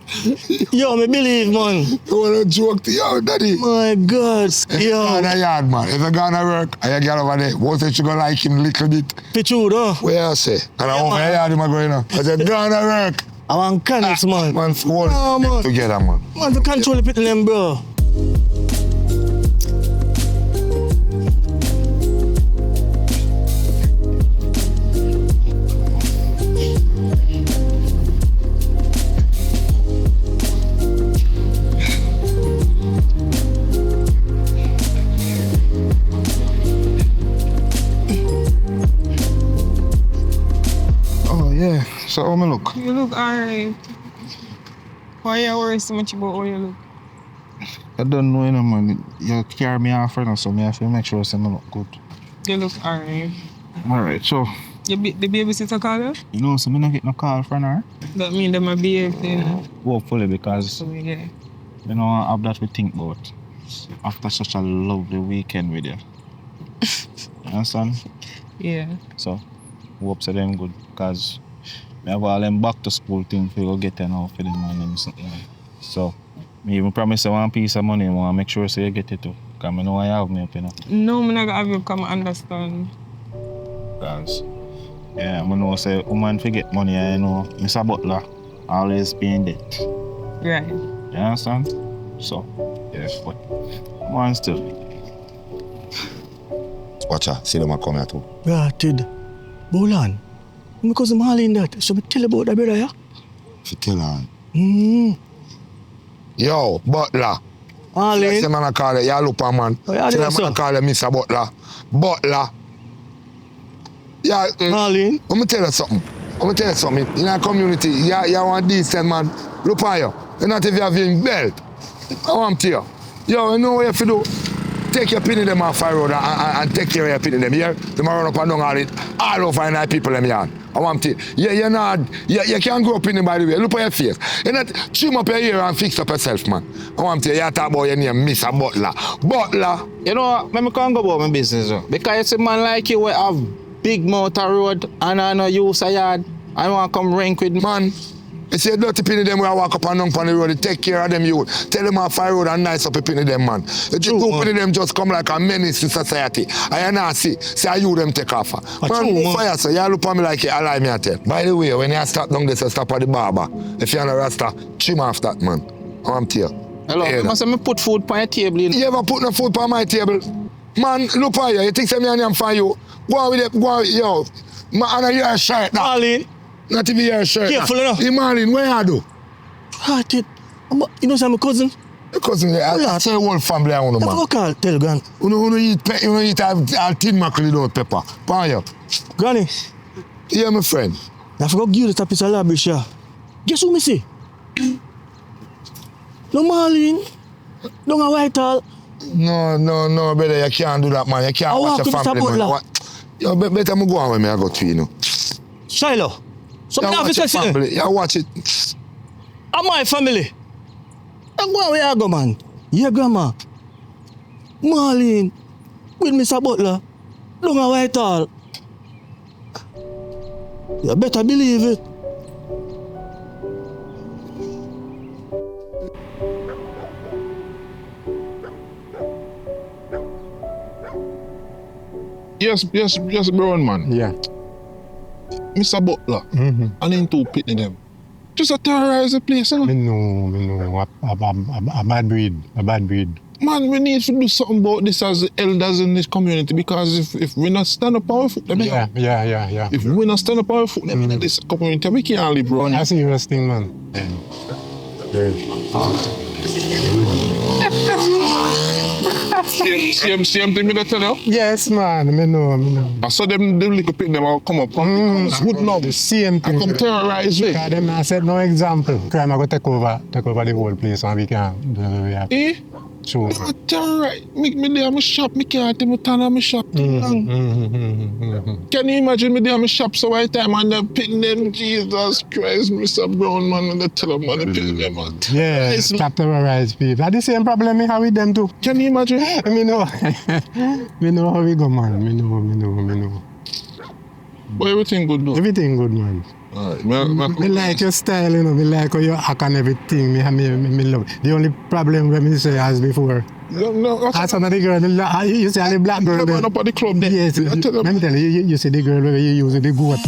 I: Yo, me believe, man.
K: You want to joke to you, daddy?
I: My God.
K: Yo. In the yard, man. If you gonna work, and you get over there, what if you gonna like him a little bit?
I: Pichu, though.
K: Where I say? And I over the yard, him going on. I said, gonna work.
I: I want connects, man.
K: Man, for all together, man.
I: Man, to control the people, them, bro.
K: Yeah, so how me look?
P: You look alright. Why you worry so much about how you look?
C: I don't know, you know, man. You carry me off right now, so I have to make sure I look good.
P: You look alright.
C: Alright, so...
P: The babysitter call you?
C: You know, so I don't get no call from her.
P: That mean them a behave, you know?
C: Hopefully, because...
P: Yeah.
C: You know, I have that to think about. After such a lovely weekend with you. You understand?
P: Yeah.
C: So, hope so them good, because... I have all them back to school thing for you get now for them and them something. So, I even promise you one piece of money, I want to make sure so you get it too. Because I know I have me up, you know.
P: No, I'm not going to have you come understand.
C: Because, yeah, I know say woman forget money, I know Mr. Butler always paying debt.
P: Right.
C: You understand? So, yeah, but one still.
K: Watch out, see them a come here too.
I: Right, Bolan. Because I'm all in that, so I tell you about that brother, yeah?
K: If you tell her, Yo, Butler.
J: Marlin.
K: Yes, man, I call it. Yeah, look, man.
J: Oh, yeah,
K: See,
J: there,
K: man, I call it Mr. Butler. Butler. Yeah,
J: Marlin.
K: Let me tell you something. In our community, you want decent, man. Look on you. You're not if you have your belt. I want to you. Yo, you know what you have to do? Take your pin in them off the road and take care of your pin in them here. They might run up and down all over in our people in them yard. I want to you're not, you can't grow up in them by the way. Look at your face. You're not trim up your ear and fix up yourself, man. I want to you talk about your name, Mr. Butler. Butler.
I: You know what? Let me can't go about my business. Because it's a man like you will have big motor road and I know use a yard. I want to come rank with
K: man. You see a dirty penny them where I walk up and down on the road, take care of them you. Tell them off the road and nice up a penny them, man. The two penny them just come like a menace to society. I not see you them take off. Man, fire, so you look at me like you allow me to tell. By the way, when you stop down there, so stop at the barber. If you're not a rasta, trim off that, man. I'm here.
I: Hello, you must have me put food on your table.
K: You ever put no food on my table? Man, look at you. You think me and I'm for you? Go on with it, go on, yo. Man, and you're a shirt now.
J: Marlin.
K: Not even your shirt.
J: Careful enough.
K: Hey, Marlin, where you do?
J: Heart it. You know, I'm a cousin.
K: Your cousin, I say whole family I want to man.
J: What call tell Gran?
K: You eat all tin mackerel without pepper. Pan you.
J: Granny.
K: Yeah, my friend.
J: I forgot give you the piece of labish. Guess who me see? No Marlin. Don't a Whitehall.
K: No, brother, you can't do that, man. You can't watch your family, man. Yo, better me go on with me, I go to you know.
J: Shiloh. So
K: you watch your family. You watch it.
J: And my family. And go where I go, man. Yeah, grandma. Marlin. With Mr. Butler. Long a Whitehall. You better believe it.
C: Yes, brown man.
J: Yeah.
C: Mr. Butler. And then two pitney them. Just a terrorize the place, you know?
J: No. A bad breed.
C: Man, we need to do something about this as the elders in this community because if we not stand up our foot,
J: Yeah.
C: If we not stand up our foot, in this community, we can't live, bro.
J: That's a serious thing, man.
C: Same thing me tell you?
J: Yes, man. I know.
C: I saw them little pit them all come up. It's good now.
J: The same thing.
C: I come terrorize me.
J: Because them I set no example. Crime I go take over the whole place and we can do the way.
C: Eh?
J: True.
C: Terrorize. Me there my shop, me can't take my turn on my shop too long. Can you imagine me there my shop so white time and they pitting them? Jesus Christ, Mr. Brown man, and they tell them man, they pitting them man.
J: Yeah, stop terrorize people. That's the same problem me have with them too.
C: Can you imagine?
J: Me know. Me know how we go, man. Me know.
C: But everything good though?
J: Everything good, man.
C: Alright.
J: Me like your style, you know. Me like how you act and everything. Me love. The only problem when me say as before.
C: No,
J: as another girl, you say the black girl.
C: Never up at the club there.
J: Yes. Let me tell you, you see the girl where you use the goat.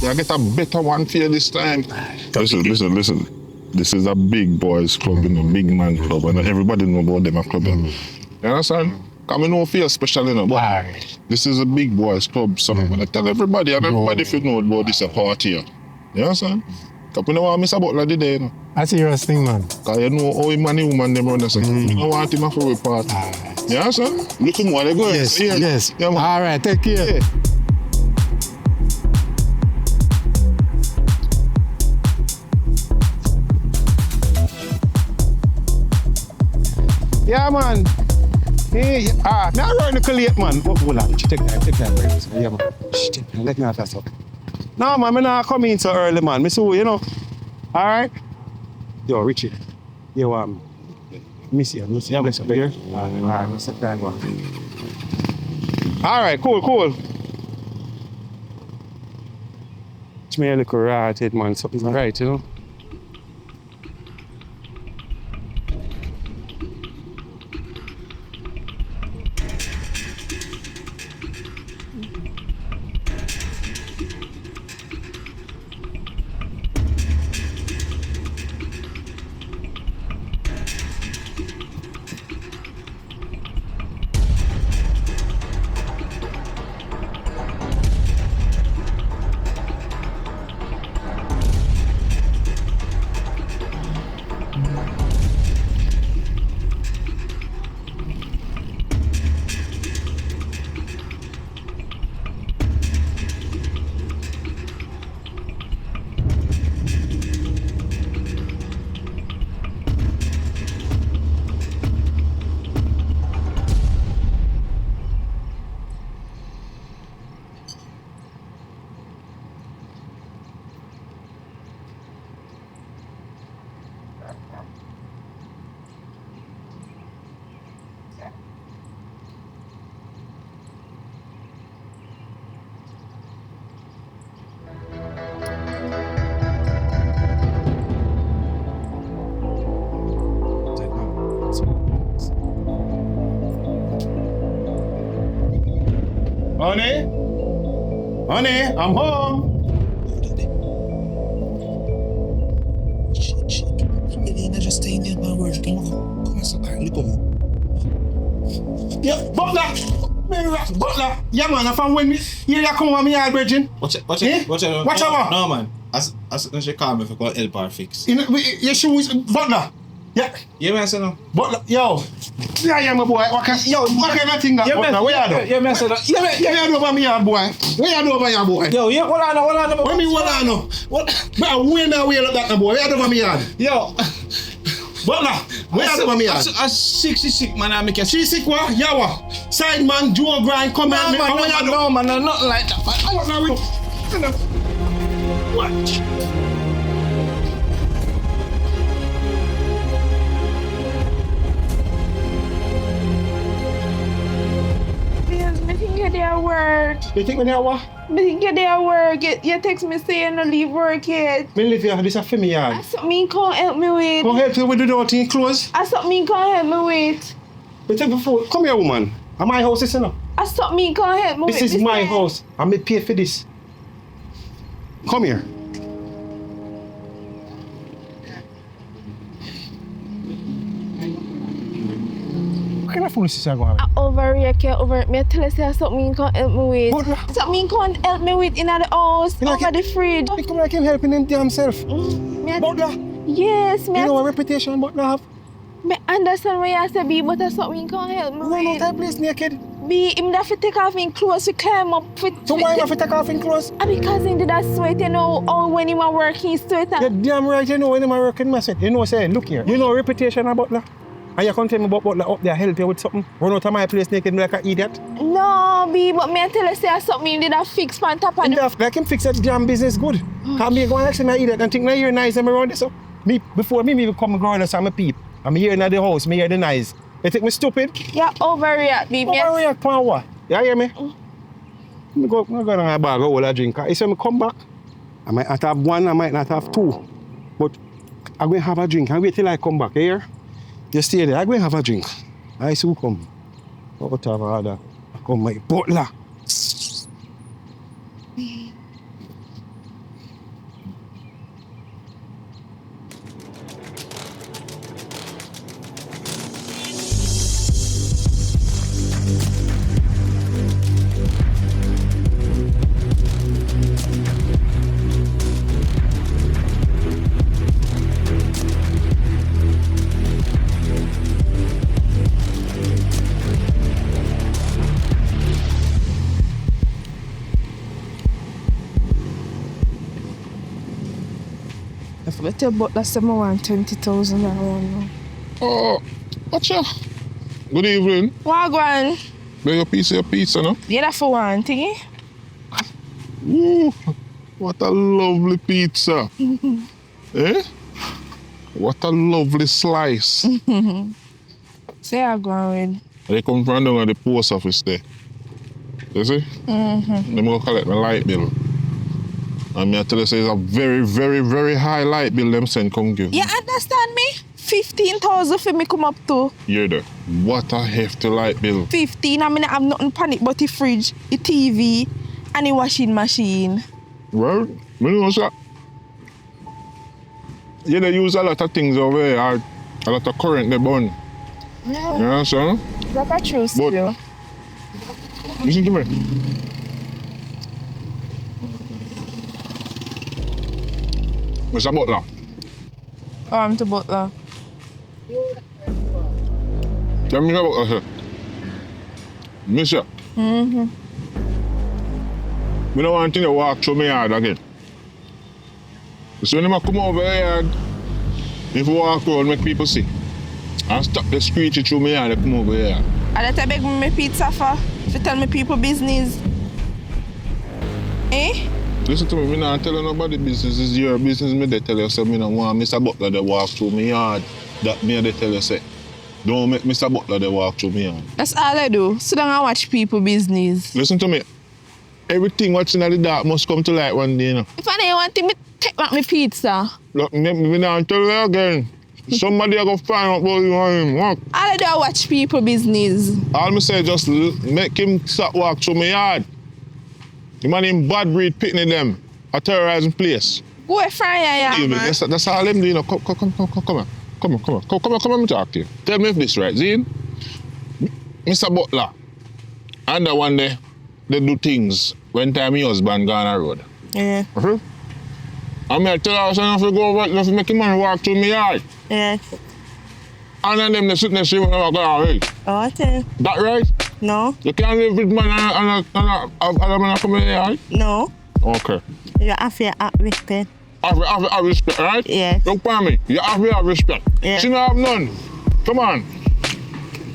C: I get a better one for you this time. Listen. This is a big boys club, you know, big man club, and everybody know about them a club. You understand? Come know feel special, you know.
J: Why?
C: This is a big boys club, so I'm gonna tell everybody, and everybody if you know about this a party here. You understand? Because you know what Mr. Butler did there, you know.
J: That's a serious thing, man.
C: Because you know how him and the woman them run this. I want him for a party. You understand? Look at what they go.
J: Yes.
C: Yeah,
J: all right, take care.
C: Yeah.
J: Yeah, man. Hey, now run the collate, man. Hold on, take that. Yeah, man. Let me have that stuff. No, man, I'm not coming in so early, man. Me so, you know. All right? Yo, Richie. Yo, miss you. Yeah, bless you. Here? All right, sit down, man. All right, cool. It's me a little right, man. Something's right, you know. Honey? Honey, I'm home.
C: Just stay in there, my word. Come on, look over.
J: Yeah, butler. Butler. Yeah, man, if I'm when me, you come on me yard, Virgin.
C: Watch it.
J: Watch out.
C: No, man. As she call me if I call help her fix.
J: Your shoes, butler. Yeah.
C: Yeah, man, I said no.
J: Butler, yo. Yeah, my boy. What kind of thing that, butler? Where you do?
C: Yeah, man, I said no.
J: Where you do over me yard, boy? Where you do over here, boy?
C: Yo, yeah, what I know.
J: What me what I know? What? But when me way like that, boy? Where you do over me yard?
C: Yo.
J: Butler, where you do over me yard?
C: I sick, man. I make a
J: she sick, what? Yeah, what? Side man, Joe grind, come here.
C: No, man, nothing like that.
J: I don't know. What?
P: I think you're there at work.
J: You think me there what?
P: I think you're there at work. You text me saying no leave work yet.
J: Me live here, this is for me yard.
P: I saw me can't help me with.
J: Come help you with the door thing close.
P: I saw me can't help me with.
J: You take before. Come here, woman. And my house is enough.
P: I saw me can't help me with.
J: This is my house. I may pay for this. Come here. What kind of foolishness are going on?
P: I overreact, me. I tell you say something can't help me with. Something can't help me with in the house, over the fridge.
J: He come like him helping him himself. Butler?
P: Yes, me.
J: You know what reputation Butler have?
P: Me understand what you say, B, but that's something can't help me with.
J: No, that place naked.
P: B, him have to take off his clothes to climb up.
J: So why have to take off his clothes?
P: Because he did that sweat, you know, or when he was working, sweat.
J: You're damn right, you know when he was working, my sweat. You know, say, look here. You know reputation of Butler? And you can't tell me about Butler up there, help you with something? Run out of my place naked like an idiot?
P: No, B, but me I tell you say something he did a fix on top of
J: the... Like him fix that damn business good. Can't be going to say my idiot and think, now you're nice and around this. So, before me come growing up, I'm a peep. I'm here in the house, me hear the nice. You think me stupid?
P: Yeah, overreact, B.
J: Overreact for what? You hear me? I'm going to go down my bag, go a drink. If I come back, I might not have one, I might not have two. But I'm going to have a drink and wait till I come back, you hear? You stay there, I'm going to have a drink. I soon come. What have I had? Come my butler.
P: I tell Butler say I want 20,000 now.
Q: Oh, whatcha? Good evening.
P: Wagwan.
Q: Beg a piece of your pizza, no?
P: Yeah, that's for one thing.
Q: Ooh, what a lovely pizza. Eh? What a lovely slice.
P: Say I go with.
Q: They come from down at the post office there. You see?
P: Mm-hmm.
Q: They go collect my light bill. And I tell you, say it's a very, very, very high light bill them send come give.
P: You understand me? 15,000 for me come up to.
Q: Hear that? What a hefty light bill.
P: 15, I mean I have nothing panic but the fridge, the TV, and the washing machine.
Q: Well, me know sir. You they use a lot of things over there, a lot of current they burn.
P: Yeah.
Q: You understand?
P: That's a true still.
Q: Listen to me. Mr. Butler.
P: Oh, I'm the butler.
Q: Tell me about that. Mister.
P: Mm-hmm.
Q: We don't want to walk through my yard again. So when I come over here, if you walk around, make people see. And stop the screeching through my yard, come over here.
P: And that's I beg me pizza for tell me people business. Eh?
Q: Listen to me, I'm not telling nobody business. It's your business. Me they tell you, say, I don't want Mr. Butler to walk through my yard. That me they tell you, say, don't make Mr. Butler to walk through my yard.
P: That's all I do. Sit down and watch people business.
Q: Listen to me. Everything watching at the dark must come to light one day, you know.
P: If I don't want to, take back my pizza.
Q: Look, me not tell you again. Somebody are gonna find out what you want him walk.
P: All I do watch people business.
Q: All me say just make him stop walk through my yard. The man in bad breed picking them. A terrorizing place.
P: Go from here, man.
Q: That's all them do, you know. Come on. Come on, me talk to you. Tell me if this right, Zine. Mr. Butler, and the one day, they do things when time your husband gone on the road.
P: Yeah.
Q: And I tell her, I have to go over, have to make a man walk through my yard.
P: Yeah.
Q: And then them, they sit next to you and walk out, right?
P: Oh, okay.
Q: That right?
P: No.
Q: You can't live with man and a man come in the yard?
P: No.
Q: Okay.
P: You have to have respect.
Q: Have respect, right?
P: Yeah.
Q: Look for me. You have to have respect.
P: Yeah.
Q: She don't have none. Come on.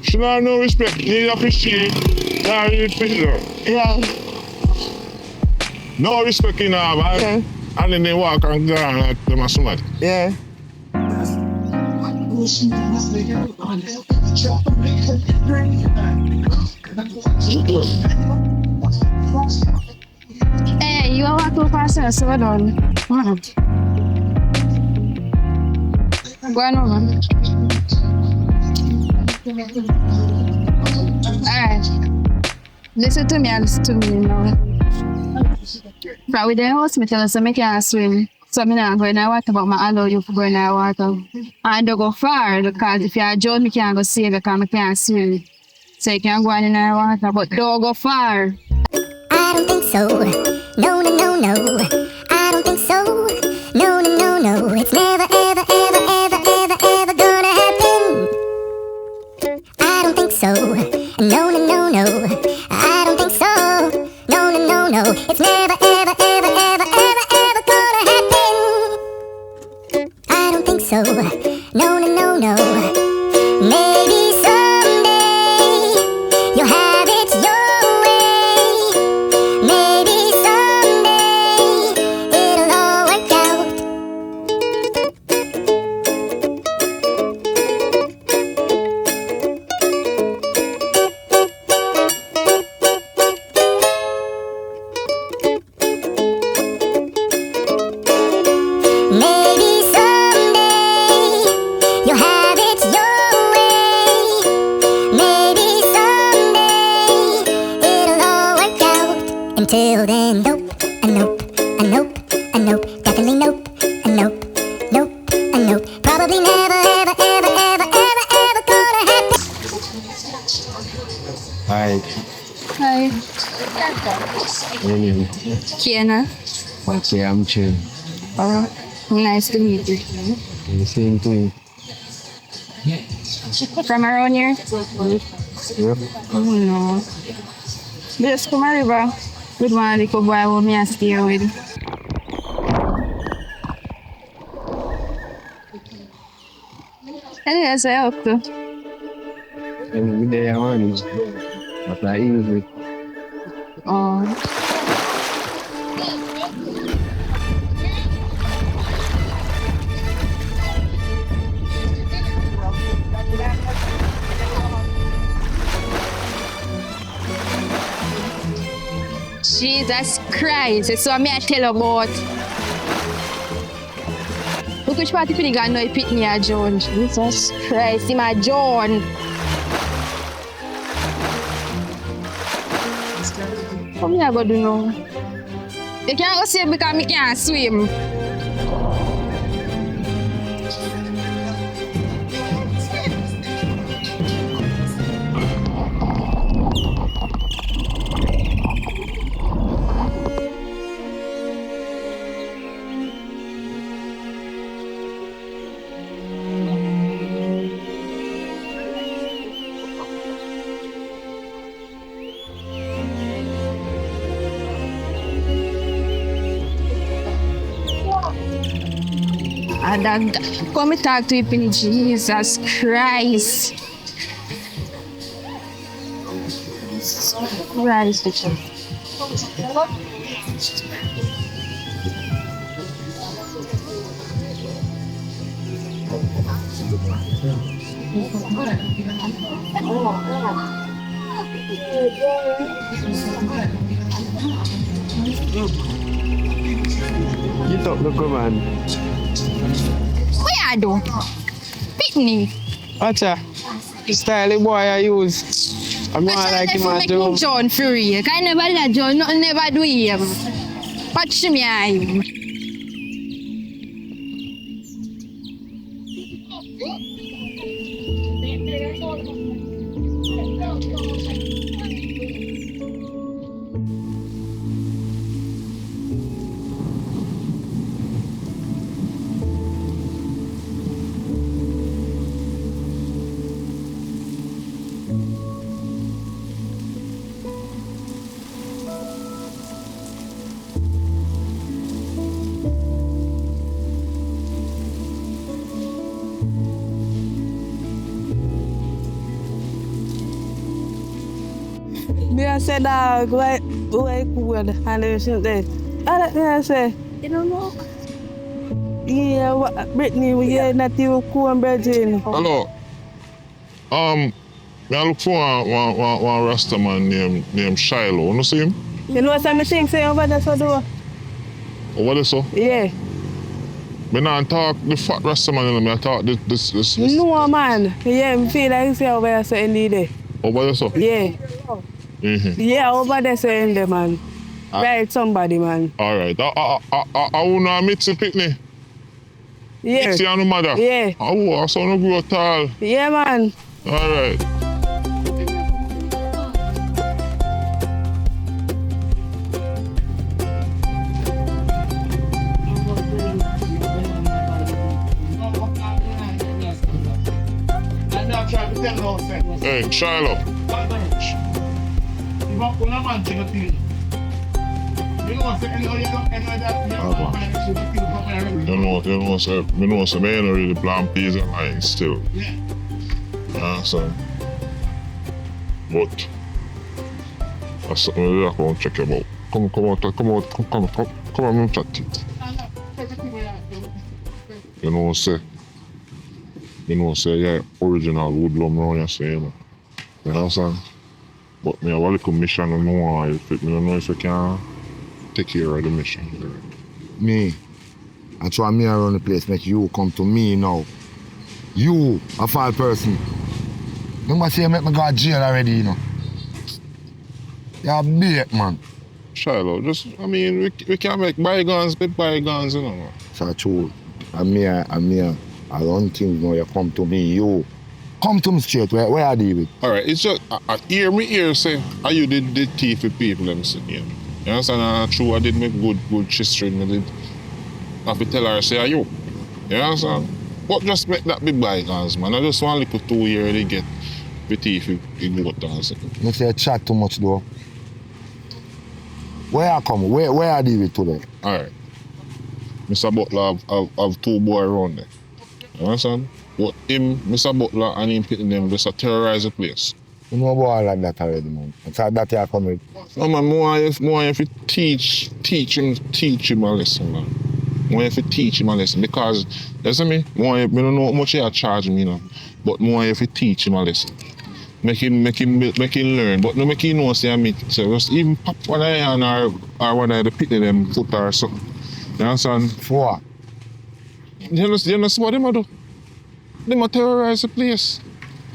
Q: She don't have no respect. You need appreciate. You need respect.
P: Yeah.
Q: No respect in her, man.
P: Okay.
Q: And then they walk and go on like them are somebody.
P: Yeah.
F: Hey, you walk too fast, so we're done. Go on over. Alright. Listen to me and listen to me now. From with the hospital, so I can't swim. So I'm not going to water, but I allow you to go in the water. And don't go far, because if you're drowned, I can't go save you, because I can't swim. So you can go in the water, but don't go far.
R: I don't think so. No, no, no, no. I don't think so. No, no, no, no. It's never, ever, ever, ever, ever, ever gonna happen. I don't think so. No, no, no, no. I don't think so. No, no, no, no. It's never, ever, ever, ever, ever, ever gonna happen. I don't think so. No, no, no, no. Maybe someday you'll have it your way. Maybe someday it'll all work out. Maybe someday you'll have it your way. Maybe someday it'll all work out. Until then, nope, a nope, a nope, a nope, definitely nope, a nope, nope, a nope. Probably never, ever, ever, ever, ever, ever gonna happen.
I: Hi.
F: Hi.
I: Name?
F: Kiana.
I: Okay, I'm chill.
F: Alright. Nice to meet you.
I: The same to you.
F: From around here?
I: Yep.
F: Oh no. Just come over with one little boy who me and stay with. Yes, I hope to.
I: Every day I want it. But I easy.
F: Oh. Jesus Christ, it's what me I tell you about. Look which party for know he pick me a John. Jesus Christ, him a John. What me I go do now? You can't go save because me can't swim. And come and talk to you, Penny. Jesus Christ. Christ.
I: You talk to come on.
F: What you do? Brittany.
G: Watch out. Style boy I use. I'm not like him at
F: all. John Fury. I never let John, nothing never do him. Watch me eye.
G: Me I said dog, why cool and they shit there. I say,
F: you don't know?
G: Yeah, Brittany, we get not you cornbread in.
Q: Hello. I look for one Rasta man named Shiloh. You see him?
G: You know what I'm saying? Say over there so do.
Q: Over there so?
G: Yeah.
Q: Me not talk the fat Rasta man, you know, I talk this.
G: No man. Yeah, I feel like you say over there so in the
Q: Over there so?
G: Yeah.
Q: Mm-hmm.
G: Yeah, over there so in there, man. Right, somebody, man.
Q: Alright. I wanna meet the picnic.
G: Yeah.
Q: See your mother?
G: Yeah.
Q: Oh, I saw no grow tall.
G: Yeah, man.
Q: Alright. Hey, Shiloh. You know, so me know some men really plant peas and lines still. So, but that's something I can't check about. Come on, chat it. You know, say yeah, original woodlum round here, say, you know. You understand? But me have a little mission and I don't know if I can take care of the mission.
K: Me, I try me around the place, make you come to me now. You, a foul person. Remember say you make me go to jail already, you know. You're big, man.
Q: Shiloh, we can't make bygones be bygones, you know.
K: It's true. I'm here, I run things now, you come to me, you. Come to me straight, where I deal with?
Q: Alright, it's just, I hear say, are you the thief with people, them say, you understand? True, I did make good history, I did have to tell her, say, are you? You understand? But just make that be bygones, man. I just want to look 2 years to get the thief with goat dance.
K: You say chat too much though. Where I come? Where I deal with today?
Q: Alright. Mr. Butler have 2 boys around there. You understand? But him, Mr. Butler and him pitting them just terrorize the place.
K: You know about like that already, man. It's like that you come with.
Q: No man, more if you teach him a lesson, man. More if you teach him a lesson because listen me, more if, I don't know how much you charge me, you know. But more if you teach him a lesson. Make him learn, but no make him know say me. So just even pop one eye on or one eye the pit of them foot or something. You understand?
K: For what?
Q: You understand what them do? They terrorize the place.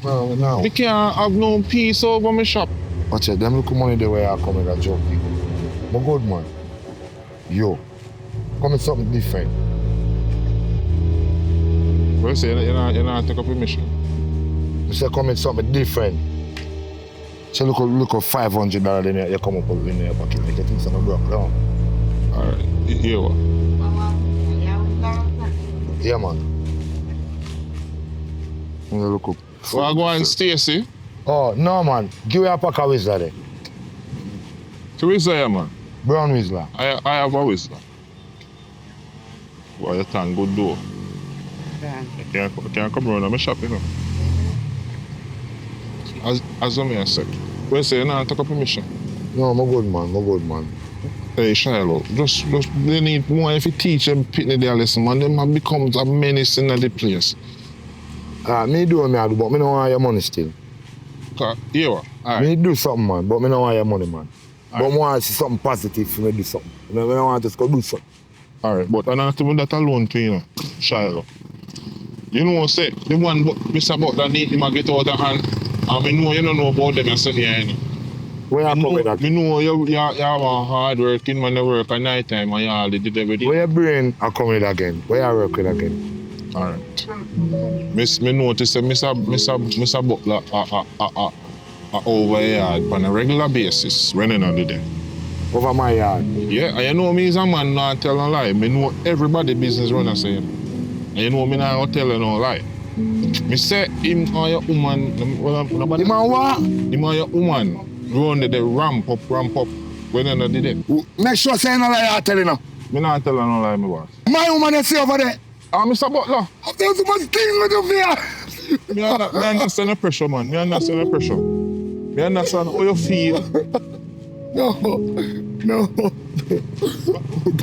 K: No.
Q: They can't have no peace over my shop.
K: Watch it, them look money the way I come with a joke. But good man. Yo, come with something different.
Q: What you say, you're not take up a mission?
K: You say come with something different. So look at $500 then you come up with in your pocket. You think something broke down.
Q: Alright, you hear what?
K: Yeah man. Look up.
Q: So I go and Stacy.
K: Oh no man, give me a pack of Whistler there.
Q: To Whistler, man?
K: Brown Whistler.
Q: I have a Whistler. Well, you can good door. I can't come around my shop, you know. As I said. What you say, you not take a permission?
K: No, I'm a good man.
Q: Hey, Shiloh, just they need more if you teach them pitney their lesson, man. Them becomes a menace in the place.
K: Me do what I do, but me don't want your money still.
Q: Yeah, what? Alright.
K: Me do something, man, but me don't want your money, man.
Q: But
K: I want to see something positive for me to do something. I don't want to just go do something.
Q: Alright, but I don't have to do that alone too, you know, Shiloh. You know, say, the one Mr. Butler need him to get out of hand. And I know you don't know about them, I said, yeah.
K: Where you come with that?
Q: Me know you have a hard working when you work at night time and you all did everything.
K: Where your brain are coming with again? Where you work with again?
Q: Alright. Me notice that Mr. Butler over yard on a regular basis when you know the day.
K: Over my yard?
Q: Yeah, and you know me is a man not tell no lie. Me know everybody business run the same. And you know me not tell you no lie. Me say him or your woman,
K: him and what?
Q: Him or your woman run the ramp up when you know the day.
K: Make sure say no lie I tell you now.
Q: Me not tell you no lie, me boss.
K: My woman is over there.
Q: Mr. Butler.
K: I've done so much things with you here.
Q: Me understand the pressure, man. Me understand the pressure. Me understand how you feel.
K: No.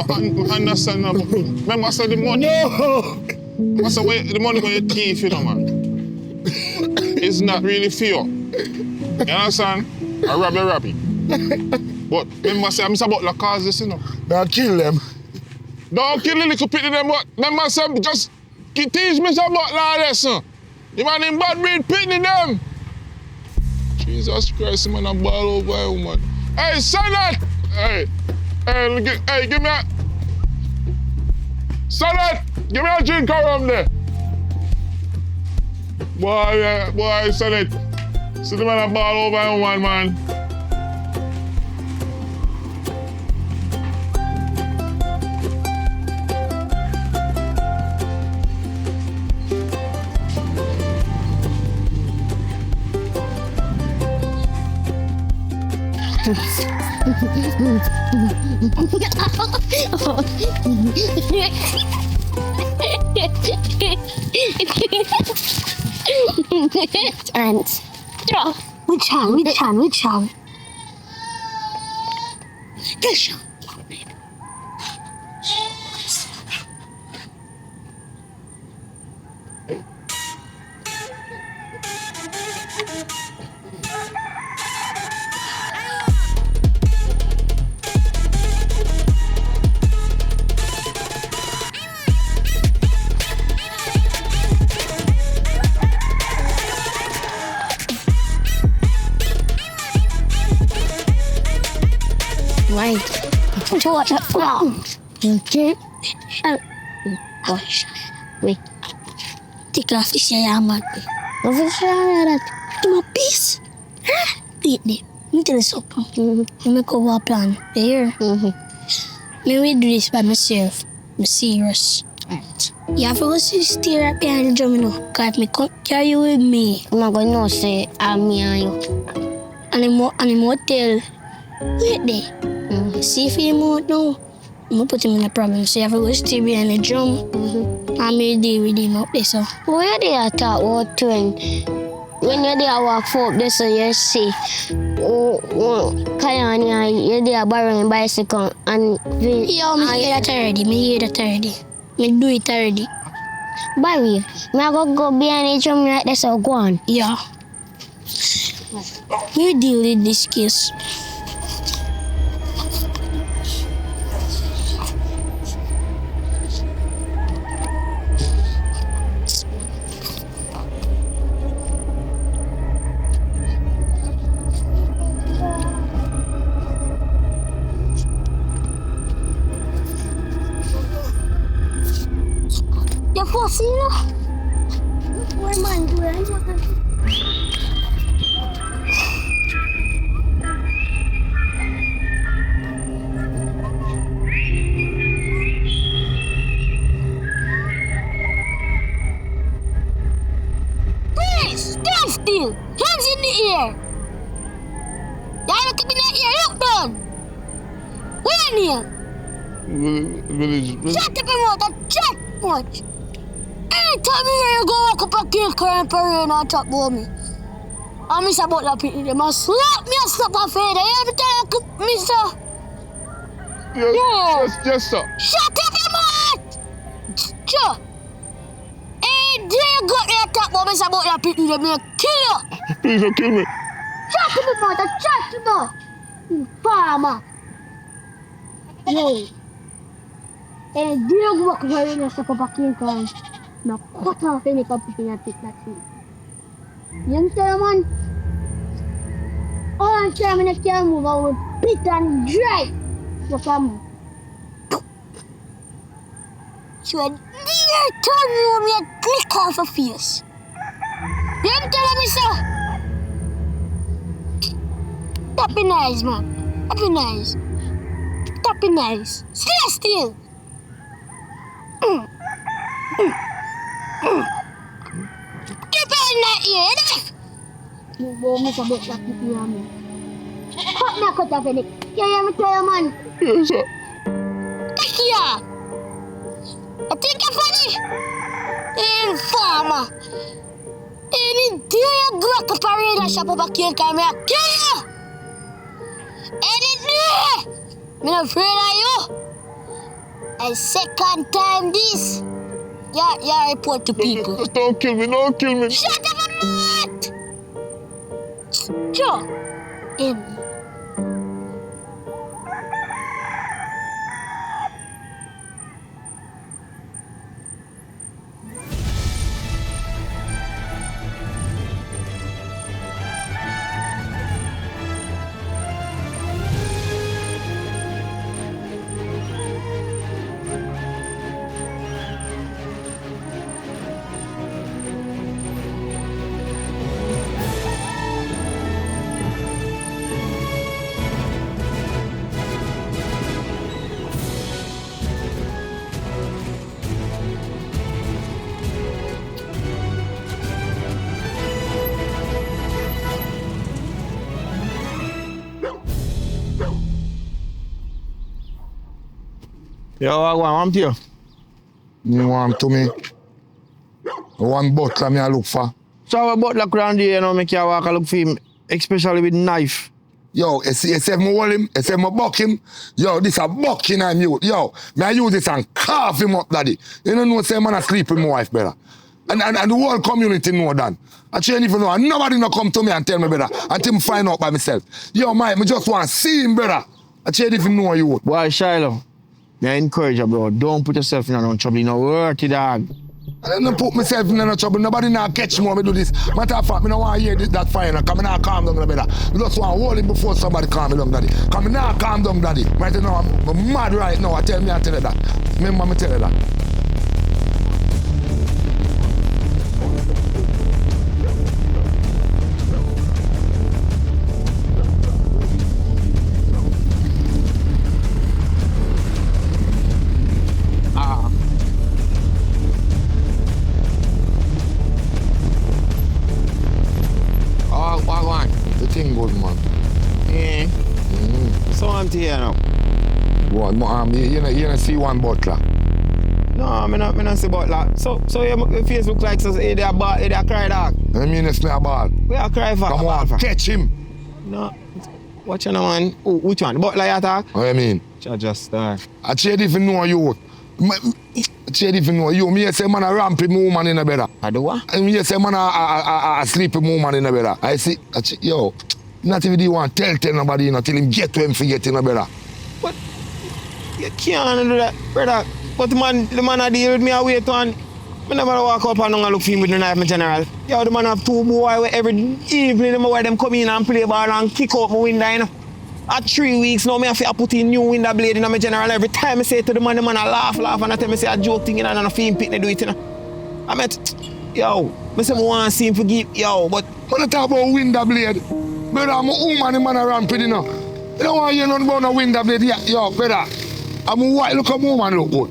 Q: I understand that. Remember, I said the money.
K: No.
Q: I said the money when you thief, you know, man. It's not really fair. You understand? I rob you. But remember, I said Mr. Butler cause this, you know.
K: Now kill them.
Q: Don't kill the little pity them, but remember, I said just teach Mr. Butler this, son. The man in bad breed pity them. Jesus Christ, man, I'm ball over a woman. Hey, son that! Hey, give me a... Son that! Give me a drink around there. Boy, son it. See the man a ball over a woman, man.
A: Ants. Which one? This one. Right. To watch it from. Okay. Gosh. Wait. Take off this man. Of that. To my piece. Wait there. Let me tell you something. Let me cover a plan. You hear? Me will do this by myself. I'm serious. Right. You have to go stay right behind the drum, you know. Because if me come carry you with me, I'm not going to say I'm me and you. And the motel. Wait there. See if he won't know, I'm going to put him in a problem. So you have to go stay behind the drum. And me deal with him up there, so. Where they are talk about twin? When you're there walk up there, so you see, Kayani, you're there borrowing bicycle and... Yo, me hear that already. Me do it already. Barry, me go behind the drum right there, so go on. Yeah. We deal with this case. You're forcing you? Where man do I? Please, stand still. Hands in the air. Y'all look at me in the ear. Look down. Where are you?
Q: Village.
A: Shut up your mouth and chat much. Anytime you hear you go walk up a kill current parade and talk about me. And Mr. Butler pity them and slap me and slap a feather every time I could, Mr.
Q: Yes, sir.
A: Shut up your mouth! Sure. Hey, do you got there talk about Mr. Butler pity them and kill you?
Q: Please don't kill me.
A: Shut up your mouth and chat your mouth. You farmer. Yo. Hey, do you go walk up a kill current? Now cut off any competition and take that thing. You understand, man? All I'm saying, I can't move, I will spit and dry. So come. So a dear turn room, you click off a face. You tell me so? That be nice, man. That be nice. That be nice. Stay still. Keep on that ear, you won't miss a bit that you hear me. Cut me a cut off it. You hear me tell you, man?
K: Yes, sir.
A: Take care. I think you're funny. Informer. Any day you go to parade and shop up a cake, come here, kill you. Any day. I'm not afraid of you. And second time this, you report to people.
K: Just don't kill me, don't kill me.
A: Shut up, I'm not. Sure. In.
I: Yo, I want you.
K: You want to me? One butler me I look for.
I: So a butler around here, you know, make you walk and look for him, especially with knife.
K: Yo, you say me hold him, you say me buck him. Yo, this a bucking I'm use. Yo, me I use this and carve him up, daddy. You don't know say man I sleep with my wife, brother. And the whole community know that. I can't even know. And nobody no come to me and tell me, brother, until me find out by myself. Yo, Mike, me just want to see him, brother. I can't even know you.
I: Boy, Shiloh, I encourage you, bro. Don't put yourself in no trouble. You know, worthy dog.
K: I don't put myself in no trouble. Nobody now catch me when I do this. Matter of fact, I don't want to hear that fire. Because I not calm down, brother. I just want to hold it before somebody calm me down, daddy. Because I not calm down, daddy. Right now, I'm mad right now. I tell you that. Remember me tell you that. Thing good, man.
I: Yeah. So I'm here now.
K: What? You don't see one butler?
I: No, I don't see butler. So your face look like so they a cry dog.
K: I mean it's not a ball.
I: We are cry for.
K: Come on, catch him.
I: No. Watch your man. Oh, which one? The butler you attack?
K: What I mean?
I: Just start.
K: I can't even know you. I can't even know you. Me say man a ramp with woman in the bed.
I: I do what?
K: Me say man a sleep with woman in the bed. I see, yo, not even you want to tell nobody, you know, till him get to him forget in the bed.
I: But you can't do that, brother. But the man a deal with me, I wait on. I never walk up and look for him with the knife, my general. Yo, the man have two boys every evening, where them come in and play ball and kick out my window, you know. At 3 weeks now, I have to put in new window blade in my general. Every time I say to the man I laugh, and I tell me say a joke thing, and I don't feel him do it, you know. I met, yo, I say I want to see him forgive, yo, but...
K: When I talk about window blade, brother, I'm a woman, the man a rampant, you know. You don't want to hear nothing about no window blade, yo, brother. I'm a white, look at woman look good.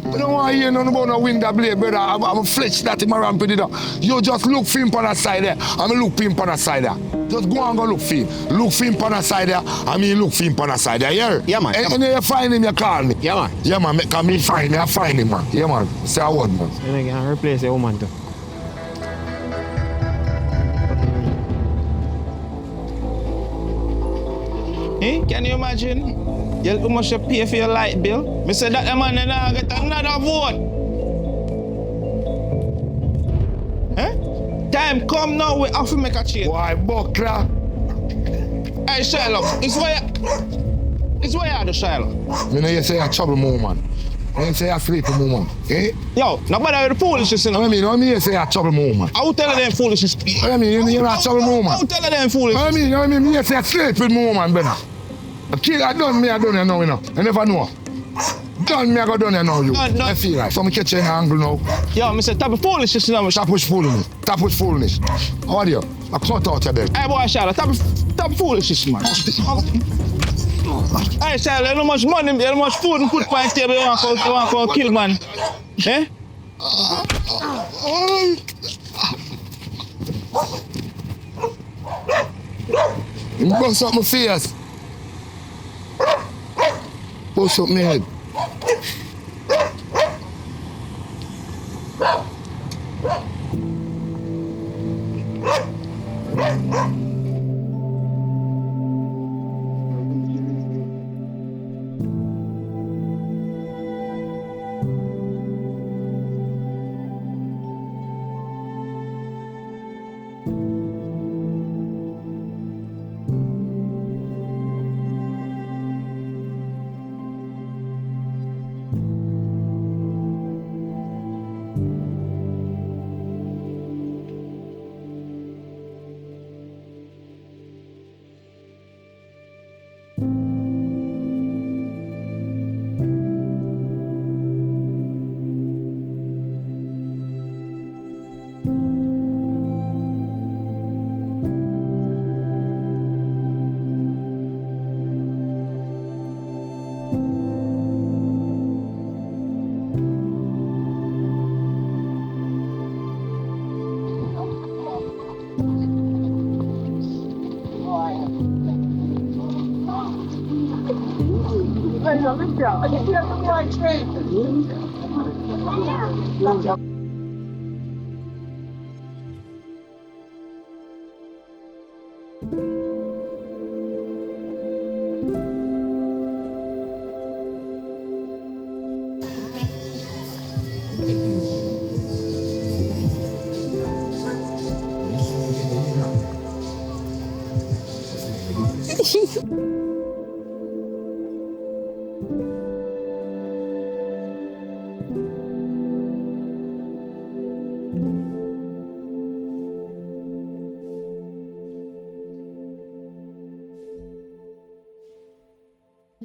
K: You don't want to hear nothing about no window blade, brother. I'm a flesh that in my rampant, you know. You just look for him on the side there, I'm a look for him on the side there. Just go and go look for him. Look for him on the side there, I mean look for him on the side there, yeah?
I: Yeah, man.
K: And you find him, you call me.
I: Yeah, man.
K: Yeah, man, because me find him, I find him, man. Yeah, man. Say a word, man.
I: So I can replace the woman too. Hey, can you imagine? You must pay for your light bill. Me say that the man now get another vote. Time come now, we have to make a change.
K: Why, buckler?
I: Hey, Shiloh, it's where you are, Shiloh.
K: You know you say a trouble, man. And say I sleep with my woman. Eh?
C: Yo, nobody with the foolishness, you know.
K: I mean, say I trouble my woman.
C: I will tell them foolishness.
K: I mean, you're not trouble my woman.
C: I will tell them foolishness.
K: I mean, say I sleep with my woman, brother. The kid I done you know, you know. I never know. Done me, I got done you know you. I feel right. So I catch you in angle now.
C: Yo, I said, type of foolishness, you know.
K: Stop with foolishness. Stop with foolishness. How are you? I cut out your bed.
C: Hey, boy, Charlotte, type of foolishness, man. Hey, Charlotte, you know much money, you know much food and put on the table, you want to kill, man. Eh?
K: You bust up my face. Bust up my head.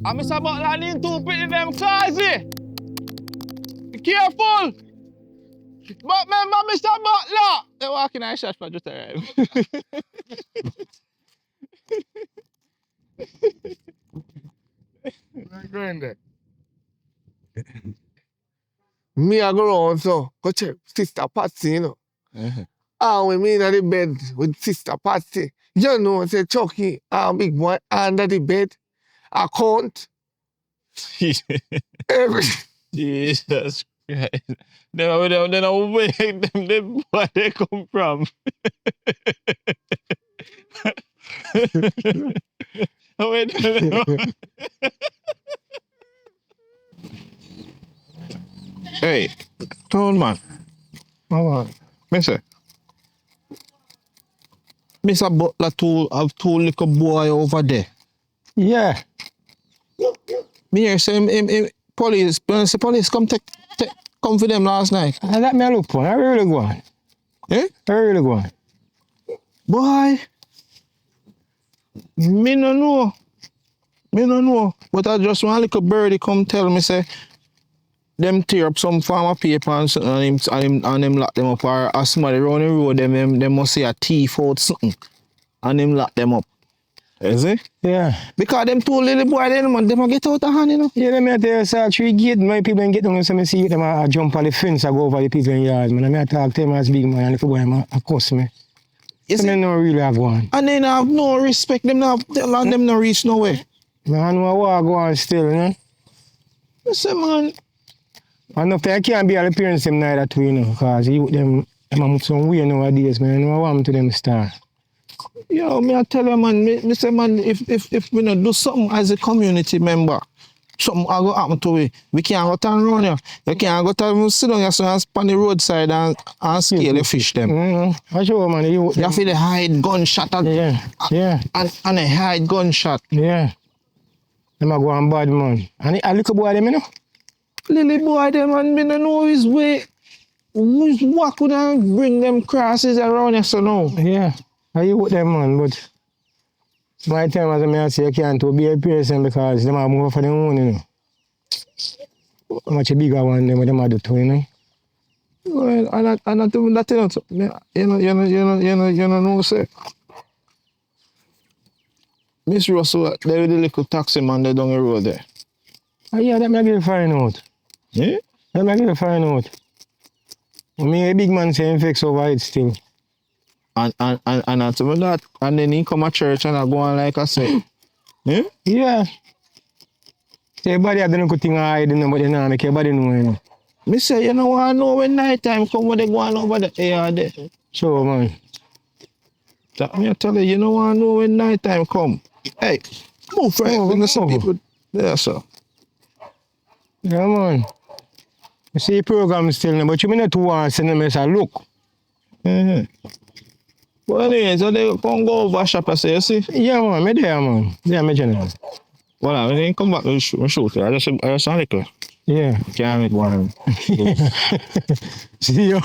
C: I'm Mr. Butler need to put in them closet. Be careful. But remember, Mr. Butler. They're walking on shot for just arrived.
K: I'm going there. Me, I go around, so go check Sister Patsy, you know. When me in the bed with Sister Patsy, you know, say Chucky, big boy, under the bed, I count.
C: Jesus Christ. Then I'll wake them where they come from.
Q: Hey, Tone man. Mister.
C: Mr. Butler have two little boy over there.
I: Yeah.
C: Me hear say police come come for them last night.
I: I let me look for. I really go on.
C: Eh?
I: I really go on.
C: Boy, me no know. But I just one little birdie come tell me say them tear up some farmer paper and him lock them up, or somebody round the road them must say a thief out something and him lock them up. Is it?
I: Yeah.
C: Because them two little boy them get out of hand, you know.
I: Yeah, them at the South Tree Gate, my people get down, so I see them I jump on the fence, I go over the people in yards, man. I talk to them as big man, and if boy I cuss me.
C: Yes,
I: so they don't really have one.
C: And they have no respect, them no reach nowhere.
I: Man, I know I go on still, you know.
C: Listen, man.
I: And if I can't be all the parents them neither too, you know, because them move some way nowadays, man. I know I want to them star.
C: Yo, me I tell you, man, me say, man, if we not do something as a community member, something will go happen to we. We can't go turn around here. You can't go turn sit down here so and on the roadside and scale the fish them.
I: Mm-hmm. I sure, man. You
C: have to hide gunshot and, and a hide gunshot.
I: Yeah. Them a go on bad, man. And a little boy them, you know?
J: Lily boy them and me no know his way. What could I bring them crosses around here so now?
S: Yeah, I you with them man, but my time as I say you can't to be a person because them are more for their own, you know. Much bigger one than what them are do too, you know.
J: Well, and not even that, you know, say. Miss Russell, there with the little taxi man there down the road there.
S: Oh, yeah, that me get find out.
J: Yeah?
S: That me get find out. Me a big man saying fix over it still.
J: And after that, and then he come to church and I go on like I say. Yeah?
S: Yeah. Everybody have done good thing I didn't know, but they don't make everybody know, you know.
J: Me say, you know what I know when night time come when they go on over the air there.
S: Sure, man.
J: That me I tell you know what I know when night time come. Hey, move friend, bring some people there, sir.
S: Yeah, man. You see the program still, but you may not want to send them as a look.
J: Mm-hmm. Well, anyway, so they come go over shop and say, you see?
S: Yeah, man, me there, man. Yeah, me general.
J: Well, when they come back to shoot, I just a little.
S: Yeah.
J: Can't make one.
S: See you.